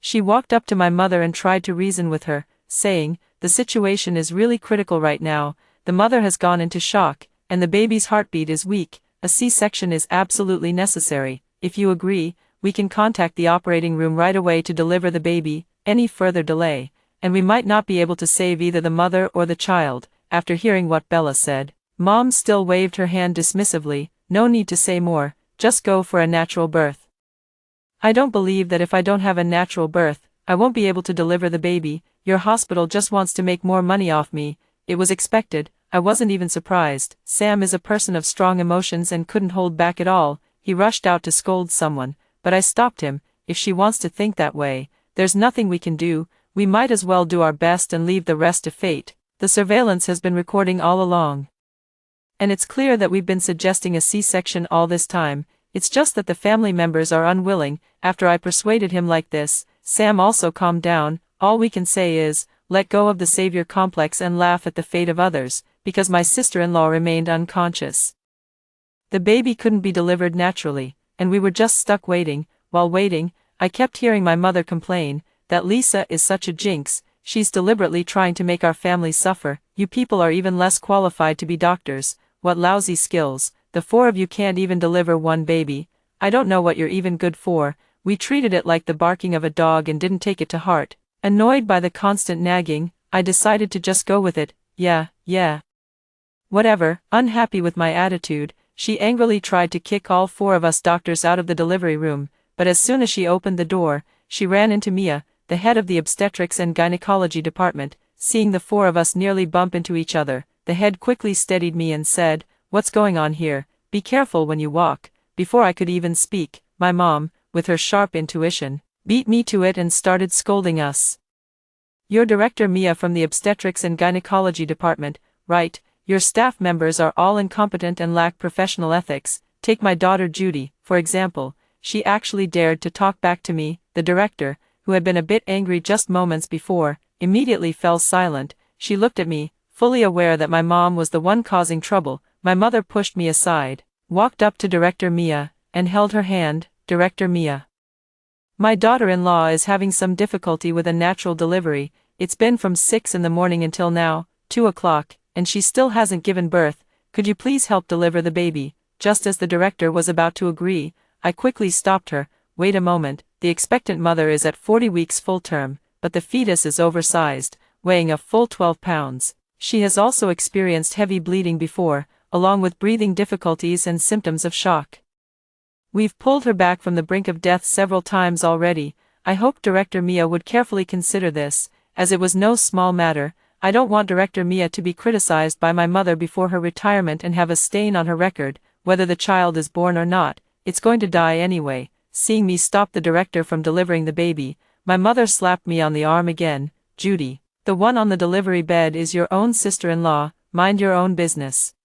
She walked up to my mother and tried to reason with her, saying, "The situation is really critical right now. The mother has gone into shock, and the baby's heartbeat is weak. A C-section is absolutely necessary. If you agree, we can contact the operating room right away to deliver the baby. Any further delay, and we might not be able to save either the mother or the child." After hearing what Bella said, Mom still waved her hand dismissively. "No need to say more, just go for a natural birth." "I don't believe that if I don't have a natural birth, I won't be able to deliver the baby. Your hospital just wants to make more money off me." It was expected. I wasn't even surprised. Sam is a person of strong emotions and couldn't hold back at all. He rushed out to scold someone, but I stopped him. "If she wants to think that way, there's nothing we can do. We might as well do our best and leave the rest to fate. The surveillance has been recording all along. And it's clear that we've been suggesting a C-section all this time. It's just that the family members are unwilling." After I persuaded him like this, Sam also calmed down. "All we can say is, let go of the savior complex and laugh at the fate of others," because my sister-in-law remained unconscious. The baby couldn't be delivered naturally, and we were just stuck waiting. While waiting, I kept hearing my mother complain that Lisa is such a jinx. She's deliberately trying to make our family suffer. You people are even less qualified to be doctors. What lousy skills. The 4 of you can't even deliver 1 baby. I don't know what you're even good for. We treated it like the barking of a dog and didn't take it to heart. Annoyed by the constant nagging, I decided to just go with it. Yeah. Whatever." Unhappy with my attitude, she angrily tried to kick all 4 of us doctors out of the delivery room, but as soon as she opened the door, she ran into Mia, the head of the obstetrics and gynecology department. Seeing the 4 of us nearly bump into each other, the head quickly steadied me and said, "What's going on here? Be careful when you walk." Before I could even speak, my mom, with her sharp intuition, beat me to it and started scolding us. "Your director Mia from the obstetrics and gynecology department, right? Your staff members are all incompetent and lack professional ethics. Take my daughter Judy, for example. she actually dared to talk back to me. The director, who had been a bit angry just moments before, immediately fell silent. She looked at me, fully aware that my mom was the one causing trouble. My mother pushed me aside, walked up to Director Mia, and held her hand. Director Mia, my daughter-in-law is having some difficulty with a natural delivery. It's been from 6 in the morning until now, 2 o'clock, and she still hasn't given birth. Could you please help deliver the baby? Just as the director was about to agree, I quickly stopped her. Wait a moment, the expectant mother is at 40 weeks full term, but the fetus is oversized, weighing a full 12 pounds. She has also experienced heavy bleeding before, along with breathing difficulties and symptoms of shock. We've pulled her back from the brink of death several times already. I hope Director Mia would carefully consider this, as it was no small matter. I don't want Director Mia to be criticized by my mother before her retirement and have a stain on her record. Whether the child is born or not, it's going to die anyway. Seeing me stop the director from delivering the baby, my mother slapped me on the arm again. Judy, the one on the delivery bed is your own sister-in-law. Mind your own business.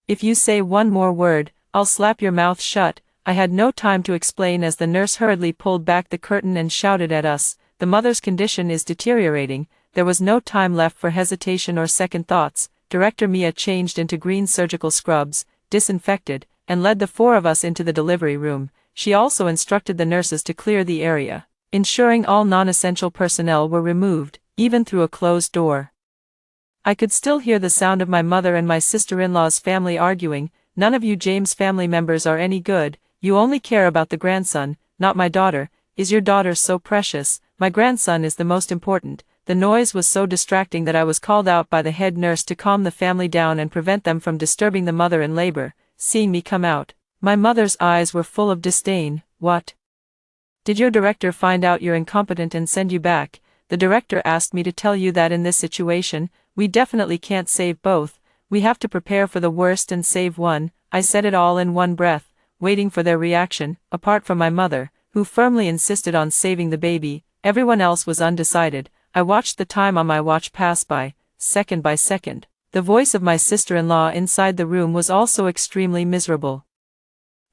If you say one more word, I'll slap your mouth shut. I had no time to explain as the nurse hurriedly pulled back the curtain and shouted at us, the mother's condition is deteriorating. There was no time left for hesitation or second thoughts. Director Mia changed into green surgical scrubs, disinfected, and led the 4 of us into the delivery room. She also instructed the nurses to clear the area, ensuring all non-essential personnel were removed, even through a closed door. I could still hear the sound of my mother and my sister-in-law's family arguing. None of you James family members are any good. You only care about the grandson, not my daughter. Is your daughter so precious? My grandson is the most important. The noise was so distracting that I was called out by the head nurse to calm the family down and prevent them from disturbing the mother in labor. Seeing me come out, my mother's eyes were full of disdain. What? Did your director find out you're incompetent and send you back? The director asked me to tell you that in this situation, we definitely can't save both. We have to prepare for the worst and save one. I said it all in one breath, waiting for their reaction. Apart from my mother, who firmly insisted on saving the baby, everyone else was undecided. I watched the time on my watch pass by, second by second. The voice of my sister-in-law inside the room was also extremely miserable.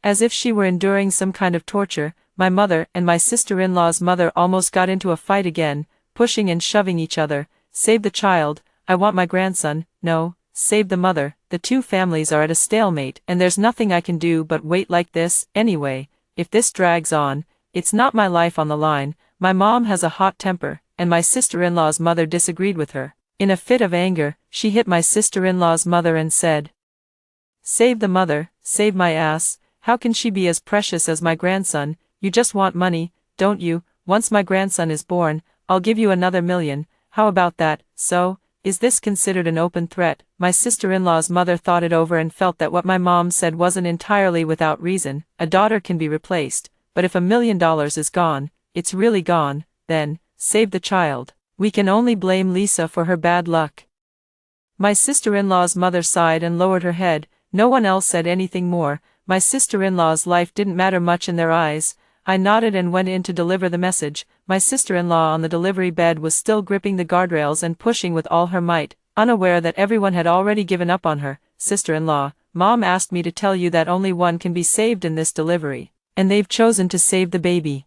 As if she were enduring some kind of torture, my mother and my sister-in-law's mother almost got into a fight again, pushing and shoving each other. Save the child, I want my grandson. No, save the mother. The two families are at a stalemate and there's nothing I can do but wait like this. Anyway, if this drags on, it's not my life on the line. My mom has a hot temper, and my sister-in-law's mother disagreed with her. In a fit of anger, she hit my sister-in-law's mother and said, "Save the mother, save my ass. How can she be as precious as my grandson? You just want money, don't you? Once my grandson is born, I'll give you another $1 million. How about that?" So, is this considered an open threat? My sister-in-law's mother thought it over and felt that what my mom said wasn't entirely without reason. A daughter can be replaced, but if $1 million is gone, it's really gone. Then, save the child. We can only blame Lisa for her bad luck. My sister-in-law's mother sighed and lowered her head. No one else said anything more. My sister-in-law's life didn't matter much in their eyes. I nodded and went in to deliver the message. My sister-in-law on the delivery bed was still gripping the guardrails and pushing with all her might, unaware that everyone had already given up on her. "Sister-in-law, Mom asked me to tell you that only one can be saved in this delivery, and they've chosen to save the baby.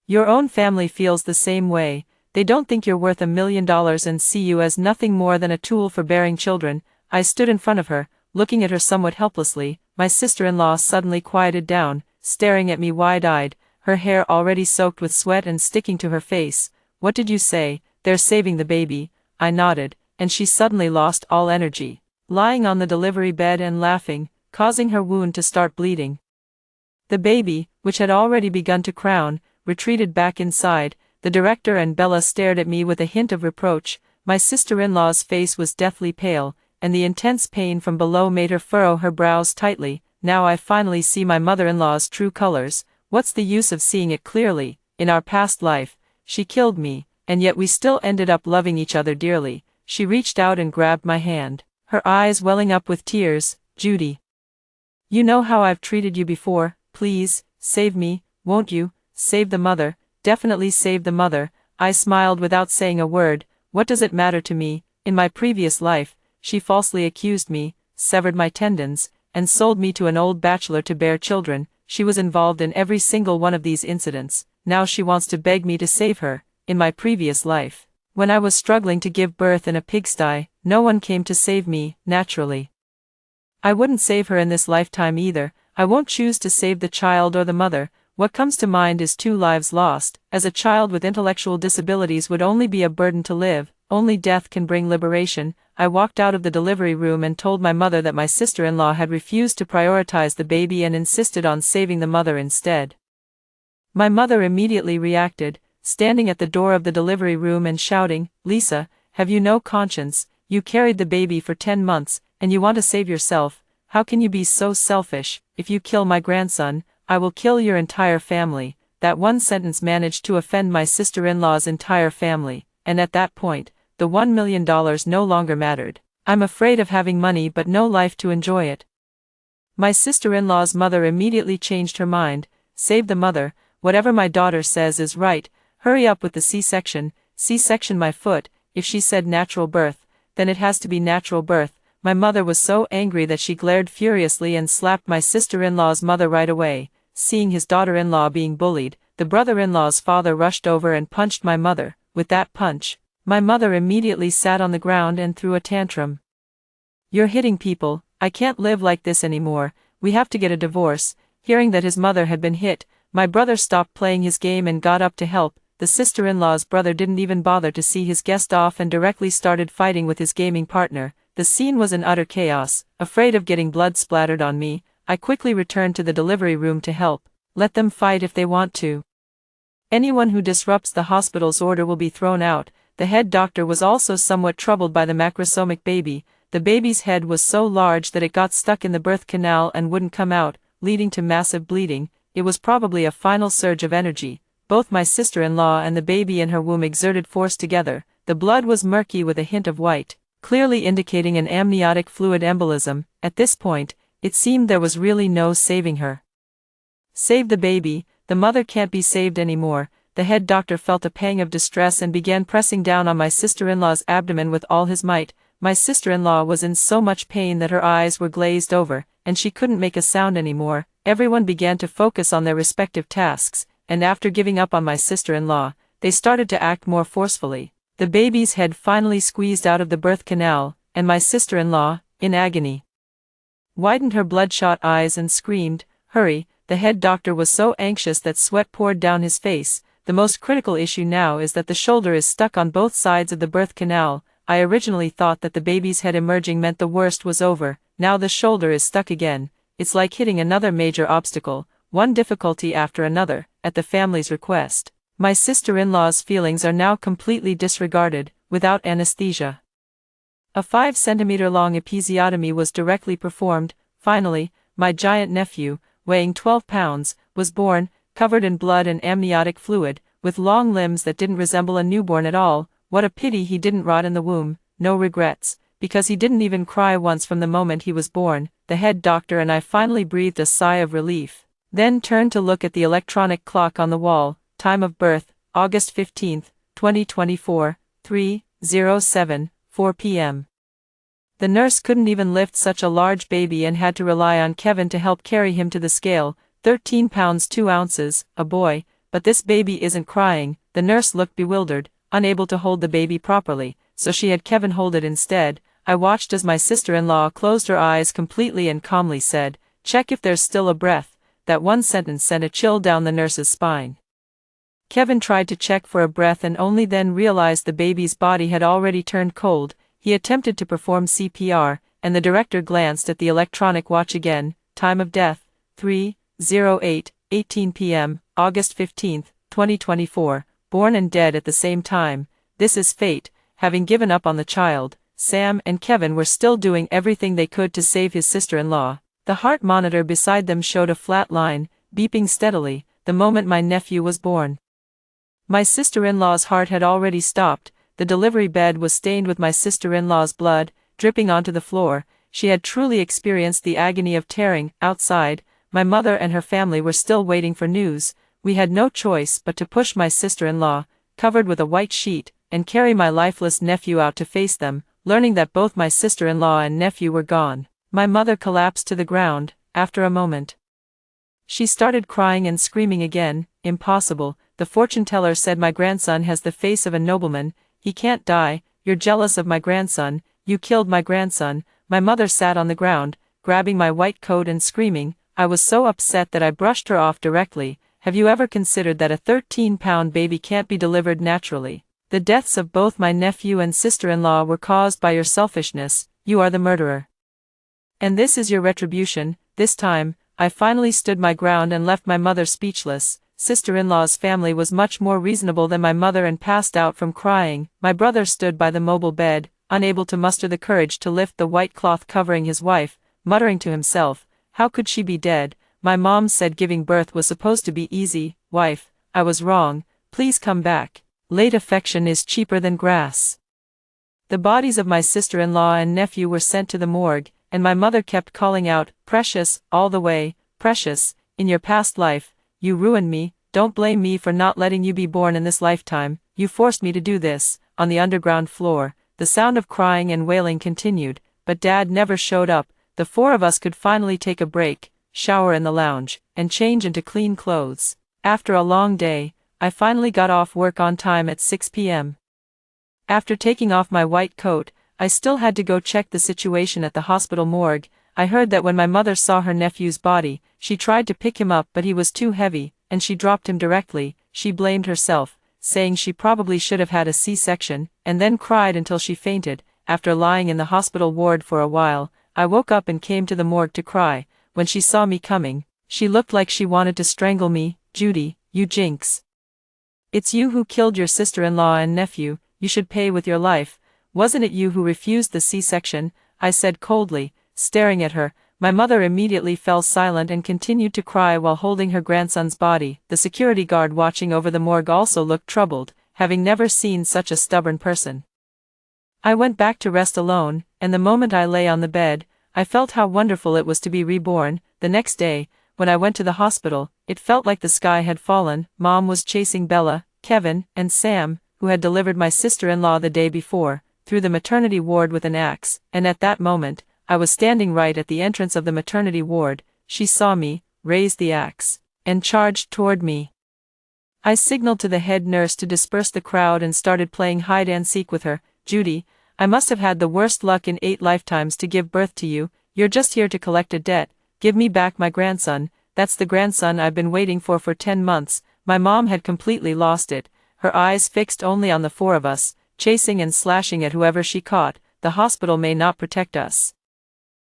Your own family feels the same way. They don't think you're worth $1 million and see you as nothing more than a tool for bearing children." I stood in front of her, looking at her somewhat helplessly. My sister-in-law suddenly quieted down, staring at me wide-eyed, her hair already soaked with sweat and sticking to her face. "What did you say? They're saving the baby?" I nodded, and she suddenly lost all energy, lying on the delivery bed and laughing, causing her wound to start bleeding. The baby, which had already begun to crown, retreated back inside. The director and Bella stared at me with a hint of reproach. My sister-in-law's face was deathly pale, and the intense pain from below made her furrow her brows tightly. Now I finally see my mother-in-law's true colors. What's the use of seeing it clearly? In our past life, she killed me, and yet we still ended up loving each other dearly. She reached out and grabbed my hand, her eyes welling up with tears. "Judy, you know how I've treated you before. Please, save me, won't you? Save the mother, definitely save the mother." I smiled without saying a word. What does it matter to me? In my previous life, she falsely accused me, severed my tendons, and sold me to an old bachelor to bear children. she was involved in every single one of these incidents. Now she wants to beg me to save her. In my previous life, when I was struggling to give birth in a pigsty, no one came to save me, naturally. I wouldn't save her in this lifetime either. I won't choose to save the child or the mother. What comes to mind is 2 lives lost, as a child with intellectual disabilities would only be a burden to live. Only death can bring liberation. I walked out of the delivery room and told my mother that my sister-in-law had refused to prioritize the baby and insisted on saving the mother instead. My mother immediately reacted, standing at the door of the delivery room and shouting, "Lisa, have you no conscience? You carried the baby for 10 months, and you want to save yourself. How can you be so selfish? If you kill my grandson, I will kill your entire family." That one sentence managed to offend my sister-in-law's entire family, and at that point, the $1 million no longer mattered. I'm afraid of having money but no life to enjoy it. My sister-in-law's mother immediately changed her mind. Save the mother. Whatever my daughter says is right. Hurry up with the C-section. C-section my foot. If she said natural birth, then it has to be natural birth. My mother was so angry that she glared furiously and slapped my sister-in-law's mother right away. Seeing his daughter-in-law being bullied, the brother-in-law's father rushed over and punched my mother. With that punch, my mother immediately sat on the ground and threw a tantrum. "You're hitting people. I can't live like this anymore. We have to get a divorce." Hearing that his mother had been hit, my brother stopped playing his game and got up to help. The sister-in-law's brother didn't even bother to see his guest off and directly started fighting with his gaming partner. The scene was in utter chaos. Afraid of getting blood splattered on me, I quickly returned to the delivery room to help. Let them fight if they want to. Anyone who disrupts the hospital's order will be thrown out. The head doctor was also somewhat troubled by the macrosomic baby. The baby's head was so large that it got stuck in the birth canal and wouldn't come out, leading to massive bleeding. It was probably a final surge of energy. Both my sister-in-law and the baby in her womb exerted force together. The blood was murky with a hint of white, clearly indicating an amniotic fluid embolism. At this point, it seemed there was really no saving her. Save the baby. The mother can't be saved anymore. The head doctor felt a pang of distress and began pressing down on my sister-in-law's abdomen with all his might. My sister-in-law was in so much pain that her eyes were glazed over, and she couldn't make a sound anymore. Everyone began to focus on their respective tasks, and after giving up on my sister-in-law, they started to act more forcefully. The baby's head finally squeezed out of the birth canal, and my sister-in-law, in agony, widened her bloodshot eyes and screamed, "Hurry!" The head doctor was so anxious that sweat poured down his face. The most critical issue now is that the shoulder is stuck on both sides of the birth canal. I originally thought that the baby's head emerging meant the worst was over. Now the shoulder is stuck again. It's like hitting another major obstacle, one difficulty after another, at the family's request. My sister-in-law's feelings are now completely disregarded, without anesthesia. A 5-centimeter-long episiotomy was directly performed. Finally, my giant nephew, weighing 12 pounds, was born, covered in blood and amniotic fluid, with long limbs that didn't resemble a newborn at all. What a pity he didn't rot in the womb. No regrets, because he didn't even cry once from the moment he was born. The head doctor and I finally breathed a sigh of relief, then turned to look at the electronic clock on the wall. Time of birth, August 15, 2024, 3:07, 4 p.m. The nurse couldn't even lift such a large baby and had to rely on Kevin to help carry him to the scale. 13 pounds 2 ounces, a boy, but this baby isn't crying. The nurse looked bewildered, unable to hold the baby properly, so she had Kevin hold it instead. I watched as my sister-in-law closed her eyes completely and calmly said, "Check if there's still a breath." That one sentence sent a chill down the nurse's spine. Kevin tried to check for a breath and only then realized the baby's body had already turned cold. He attempted to perform CPR, and the director glanced at the electronic watch again. Time of death, 3:08, 18 p.m., August 15, 2024, born and dead at the same time. This is fate. Having given up on the child, Sam and Kevin were still doing everything they could to save his sister-in-law. The heart monitor beside them showed a flat line, beeping steadily, the moment my nephew was born. My sister-in-law's heart had already stopped. The delivery bed was stained with my sister-in-law's blood, dripping onto the floor. She had truly experienced the agony of tearing. Outside, my mother and her family were still waiting for news. We had no choice but to push my sister-in-law, covered with a white sheet, and carry my lifeless nephew out to face them. Learning that both my sister-in-law and nephew were gone, my mother collapsed to the ground. After a moment, She started crying and screaming again. Impossible, the fortune teller said. My grandson has the face of a nobleman, he can't die, you're jealous of my grandson, you killed my grandson. My mother sat on the ground, grabbing my white coat and screaming. I was so upset that I brushed her off directly. Have you ever considered that a 13-pound baby can't be delivered naturally? The deaths of both my nephew and sister-in-law were caused by your selfishness. You are the murderer. And this is your retribution. This time, I finally stood my ground and left my mother speechless. Sister-in-law's family was much more reasonable than my mother and passed out from crying. My brother stood by the mobile bed, unable to muster the courage to lift the white cloth covering his wife, muttering to himself, how could she be dead? My mom said giving birth was supposed to be easy. Wife, I was wrong, please come back. Late affection is cheaper than grass. The bodies of my sister-in-law and nephew were sent to the morgue, and my mother kept calling out, Precious, all the way. Precious, in your past life, you ruined me. Don't blame me for not letting you be born in this lifetime, you forced me to do this. On the underground floor, the sound of crying and wailing continued, but Dad never showed up. The four of us could finally take a break, shower in the lounge, and change into clean clothes. After a long day, I finally got off work on time at 6 p.m. After taking off my white coat, I still had to go check the situation at the hospital morgue. I heard that when my mother saw her nephew's body, she tried to pick him up but he was too heavy, and she dropped him directly. She blamed herself, saying she probably should have had a C-section, and then cried until she fainted. After lying in the hospital ward for a while, I woke up and came to the morgue to cry. When she saw me coming, she looked like she wanted to strangle me. Judy, you jinx. It's you who killed your sister-in-law and nephew, you should pay with your life. Wasn't it you who refused the C-section? I said coldly, staring at her. My mother immediately fell silent and continued to cry while holding her grandson's body. The security guard watching over the morgue also looked troubled, having never seen such a stubborn person. I went back to rest alone, and the moment I lay on the bed, I felt how wonderful it was to be reborn. The next day, when I went to the hospital, it felt like the sky had fallen. Mom was chasing Bella, Kevin, and Sam, who had delivered my sister-in-law the day before, through the maternity ward with an axe, and at that moment, I was standing right at the entrance of the maternity ward. She saw me, raised the axe, and charged toward me. I signaled to the head nurse to disperse the crowd and started playing hide-and-seek with her. Judy, I must have had the worst luck in 8 lifetimes to give birth to you. You're just here to collect a debt. Give me back my grandson. That's the grandson I've been waiting for 10 months. My mom had completely lost it, her eyes fixed only on the 4 of us, chasing and slashing at whoever she caught. The hospital may not protect us,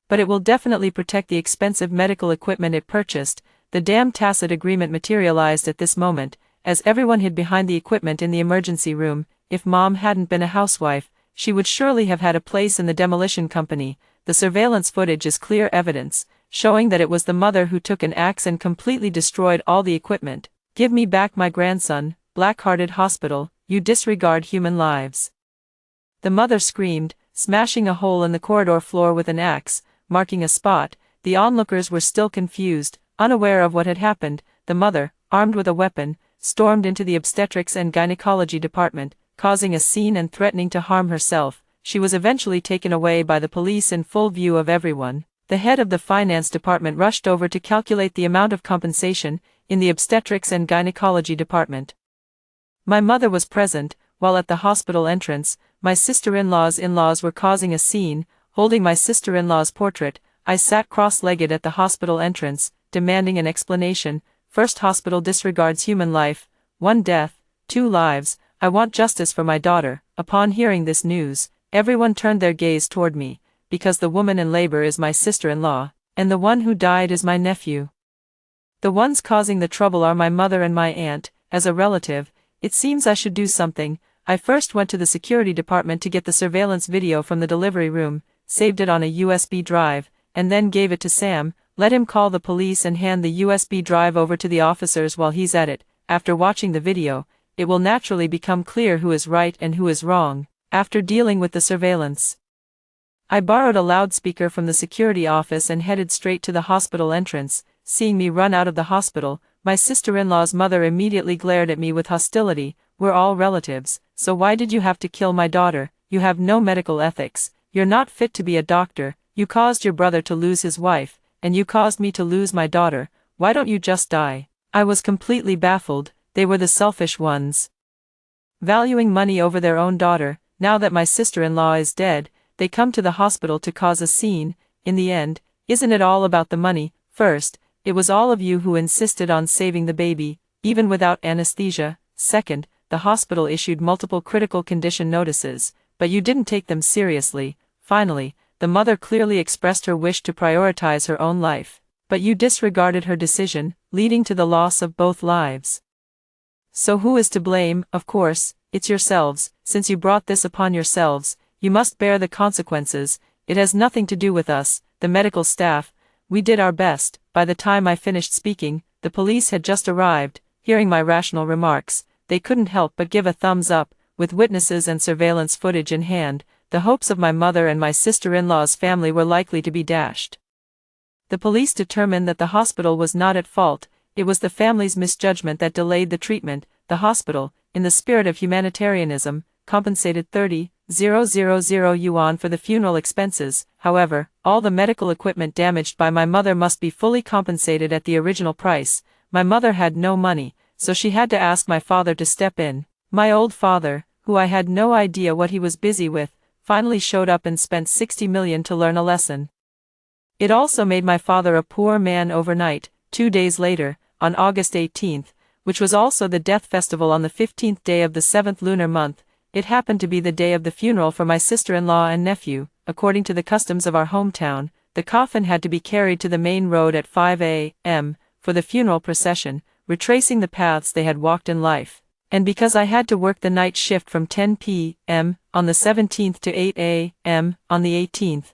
but it will definitely protect the expensive medical equipment it purchased. The damn tacit agreement materialized at this moment, as everyone hid behind the equipment in the emergency room. If Mom hadn't been a housewife, she would surely have had a place in the demolition company. The surveillance footage is clear evidence, showing that it was the mother who took an axe and completely destroyed all the equipment. Give me back my grandson, black-hearted hospital, you disregard human lives. The mother screamed, smashing a hole in the corridor floor with an axe, marking a spot. The onlookers were still confused, unaware of what had happened. The mother, armed with a weapon, stormed into the obstetrics and gynecology department, causing a scene and threatening to harm herself. She was eventually taken away by the police in full view of everyone. The head of the finance department rushed over to calculate the amount of compensation in the obstetrics and gynecology department. My mother was present, while at the hospital entrance, my sister-in-law's in-laws were causing a scene, holding my sister-in-law's portrait. I sat cross-legged at the hospital entrance, demanding an explanation. First, hospital disregards human life. 1 death, 2 lives. I want justice for my daughter. Upon hearing this news, everyone turned their gaze toward me, because the woman in labor is my sister-in-law, and the one who died is my nephew. The ones causing the trouble are my mother and my aunt. As a relative, it seems I should do something. I first went to the security department to get the surveillance video from the delivery room, saved it on a USB drive, and then gave it to Sam. Let him call the police and hand the USB drive over to the officers while he's at it. After watching the video, it will naturally become clear who is right and who is wrong. After dealing with the surveillance, I borrowed a loudspeaker from the security office and headed straight to the hospital entrance. Seeing me run out of the hospital, my sister-in-law's mother immediately glared at me with hostility. We're all relatives, so why did you have to kill my daughter? You have no medical ethics. You're not fit to be a doctor. You caused your brother to lose his wife, and you caused me to lose my daughter. why don't you just die? I was completely baffled. They were the selfish ones, valuing money over their own daughter. Now that my sister-in-law is dead, they come to the hospital to cause a scene. In the end, isn't it all about the money? First, it was all of you who insisted on saving the baby, even without anesthesia. Second, the hospital issued multiple critical condition notices, but you didn't take them seriously. Finally, the mother clearly expressed her wish to prioritize her own life, but you disregarded her decision, leading to the loss of both lives. So who is to blame? Of course, it's yourselves. Since you brought this upon yourselves, you must bear the consequences. It has nothing to do with us, the medical staff. We did our best. By the time I finished speaking, the police had just arrived. Hearing my rational remarks, they couldn't help but give a thumbs up. With witnesses and surveillance footage in hand, the hopes of my mother and my sister-in-law's family were likely to be dashed. The police determined that the hospital was not at fault. It was the family's misjudgment that delayed the treatment. The hospital, in the spirit of humanitarianism, compensated 30,000 yuan for the funeral expenses. However, all the medical equipment damaged by my mother must be fully compensated at the original price. My mother had no money, so she had to ask my father to step in. My old father, who I had no idea what he was busy with, finally showed up and spent 60 million to learn a lesson. It also made my father a poor man overnight. 2 days later, on August 18th, which was also the death festival on the 15th day of the 7th lunar month, it happened to be the day of the funeral for my sister-in-law and nephew. According to the customs of our hometown, the coffin had to be carried to the main road at 5 a.m. for the funeral procession, retracing the paths they had walked in life. And because I had to work the night shift from 10 p.m. on the 17th to 8 a.m. on the 18th,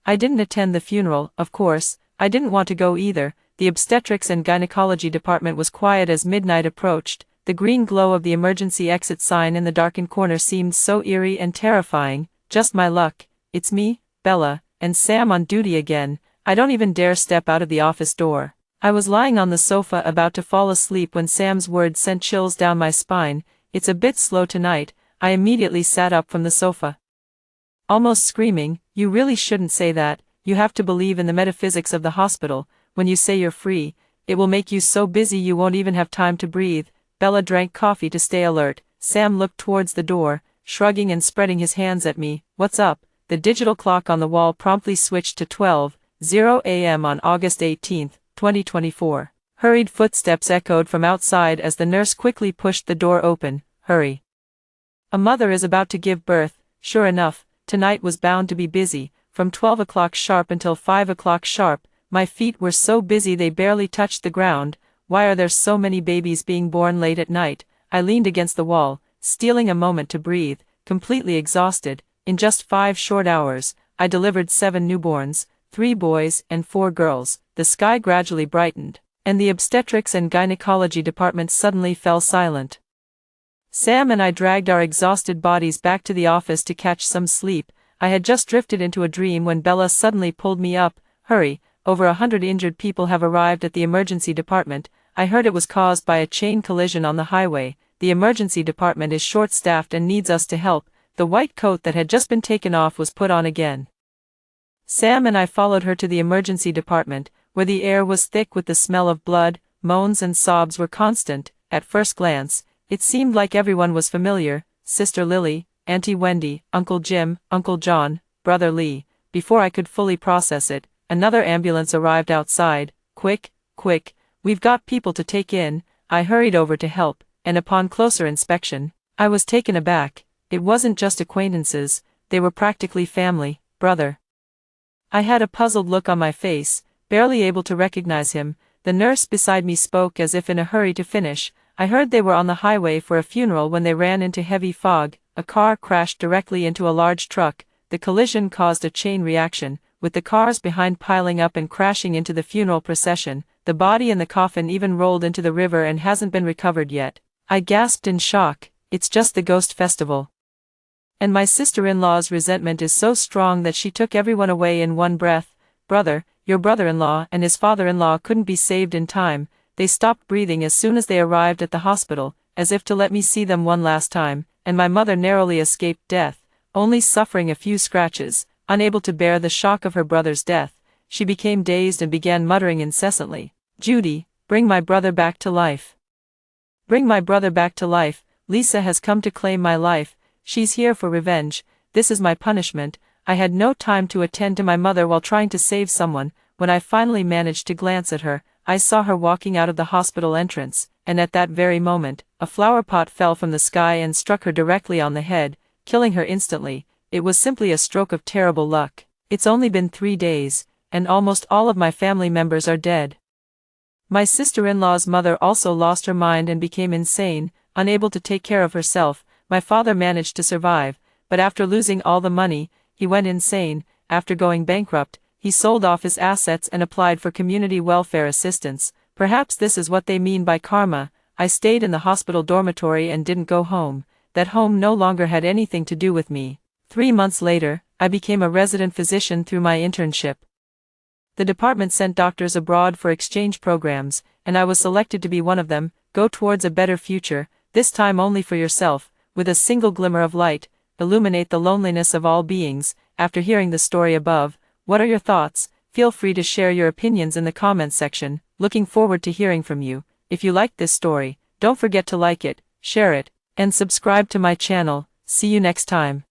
I didn't attend the funeral. Of course, I didn't want to go either. The obstetrics and gynecology department was quiet as midnight approached. The green glow of the emergency exit sign in the darkened corner seemed so eerie and terrifying. Just my luck. It's me, Bella, and Sam on duty again. I don't even dare step out of the office door. I was lying on the sofa about to fall asleep when Sam's words sent chills down my spine. It's a bit slow tonight. I immediately sat up from the sofa, almost screaming. You really shouldn't say that. You have to believe in the metaphysics of the hospital. When you say you're free, it will make you so busy you won't even have time to breathe. Bella drank coffee to stay alert. Sam looked towards the door, shrugging and spreading his hands at me. What's up? The digital clock on the wall promptly switched to 12:00 a.m. on August 18, 2024. Hurried footsteps echoed from outside as the nurse quickly pushed the door open. Hurry. A mother is about to give birth. Sure enough, tonight was bound to be busy. From 12 o'clock sharp until 5 o'clock sharp, my feet were so busy they barely touched the ground. Why are there so many babies being born late at night? I leaned against the wall, stealing a moment to breathe, completely exhausted. In just 5 short hours, I delivered 7 newborns, 3 boys and 4 girls. The sky gradually brightened, and the obstetrics and gynecology department suddenly fell silent. Sam and I dragged our exhausted bodies back to the office to catch some sleep. I had just drifted into a dream when Bella suddenly pulled me up. Hurry, over 100 injured people have arrived at the emergency department. I heard it was caused by a chain collision on the highway. The emergency department is short-staffed and needs us to help. The white coat that had just been taken off was put on again. Sam and I followed her to the emergency department, where the air was thick with the smell of blood. Moans and sobs were constant. At first glance, it seemed like everyone was familiar. Sister Lily, Auntie Wendy, Uncle Jim, Uncle John, Brother Lee. Before I could fully process it, another ambulance arrived outside. Quick, quick, we've got people to take in. I hurried over to help, and upon closer inspection, I was taken aback. It wasn't just acquaintances, they were practically family. Brother. I had a puzzled look on my face, barely able to recognize him. The nurse beside me spoke as if in a hurry to finish. I heard they were on the highway for a funeral when they ran into heavy fog. A car crashed directly into a large truck. The collision caused a chain reaction, with the cars behind piling up and crashing into the funeral procession. The body in the coffin even rolled into the river and hasn't been recovered yet. I gasped in shock. It's just the ghost festival. And my sister-in-law's resentment is so strong that she took everyone away in one breath. Brother, your brother-in-law and his father-in-law couldn't be saved in time. They stopped breathing as soon as they arrived at the hospital, as if to let me see them one last time, and my mother narrowly escaped death, only suffering a few scratches. Unable to bear the shock of her brother's death, she became dazed and began muttering incessantly. Judy, bring my brother back to life. Bring my brother back to life. Lisa has come to claim my life. She's here for revenge. This is my punishment. I had no time to attend to my mother while trying to save someone. When I finally managed to glance at her, I saw her walking out of the hospital entrance, and at that very moment, a flower pot fell from the sky and struck her directly on the head, killing her instantly. It was simply a stroke of terrible luck. It's only been 3 days, and almost all of my family members are dead. My sister-in-law's mother also lost her mind and became insane, unable to take care of herself. My father managed to survive, but after losing all the money, he went insane. After going bankrupt, he sold off his assets and applied for community welfare assistance. Perhaps this is what they mean by karma. I stayed in the hospital dormitory and didn't go home. That home no longer had anything to do with me. 3 months later, I became a resident physician through my internship. The department sent doctors abroad for exchange programs, and I was selected to be one of them. Go towards a better future, this time only for yourself, with a single glimmer of light, illuminate the loneliness of all beings. After hearing the story above, what are your thoughts? Feel free to share your opinions in the comments section. Looking forward to hearing from you. If you liked this story, don't forget to like it, share it, and subscribe to my channel. See you next time.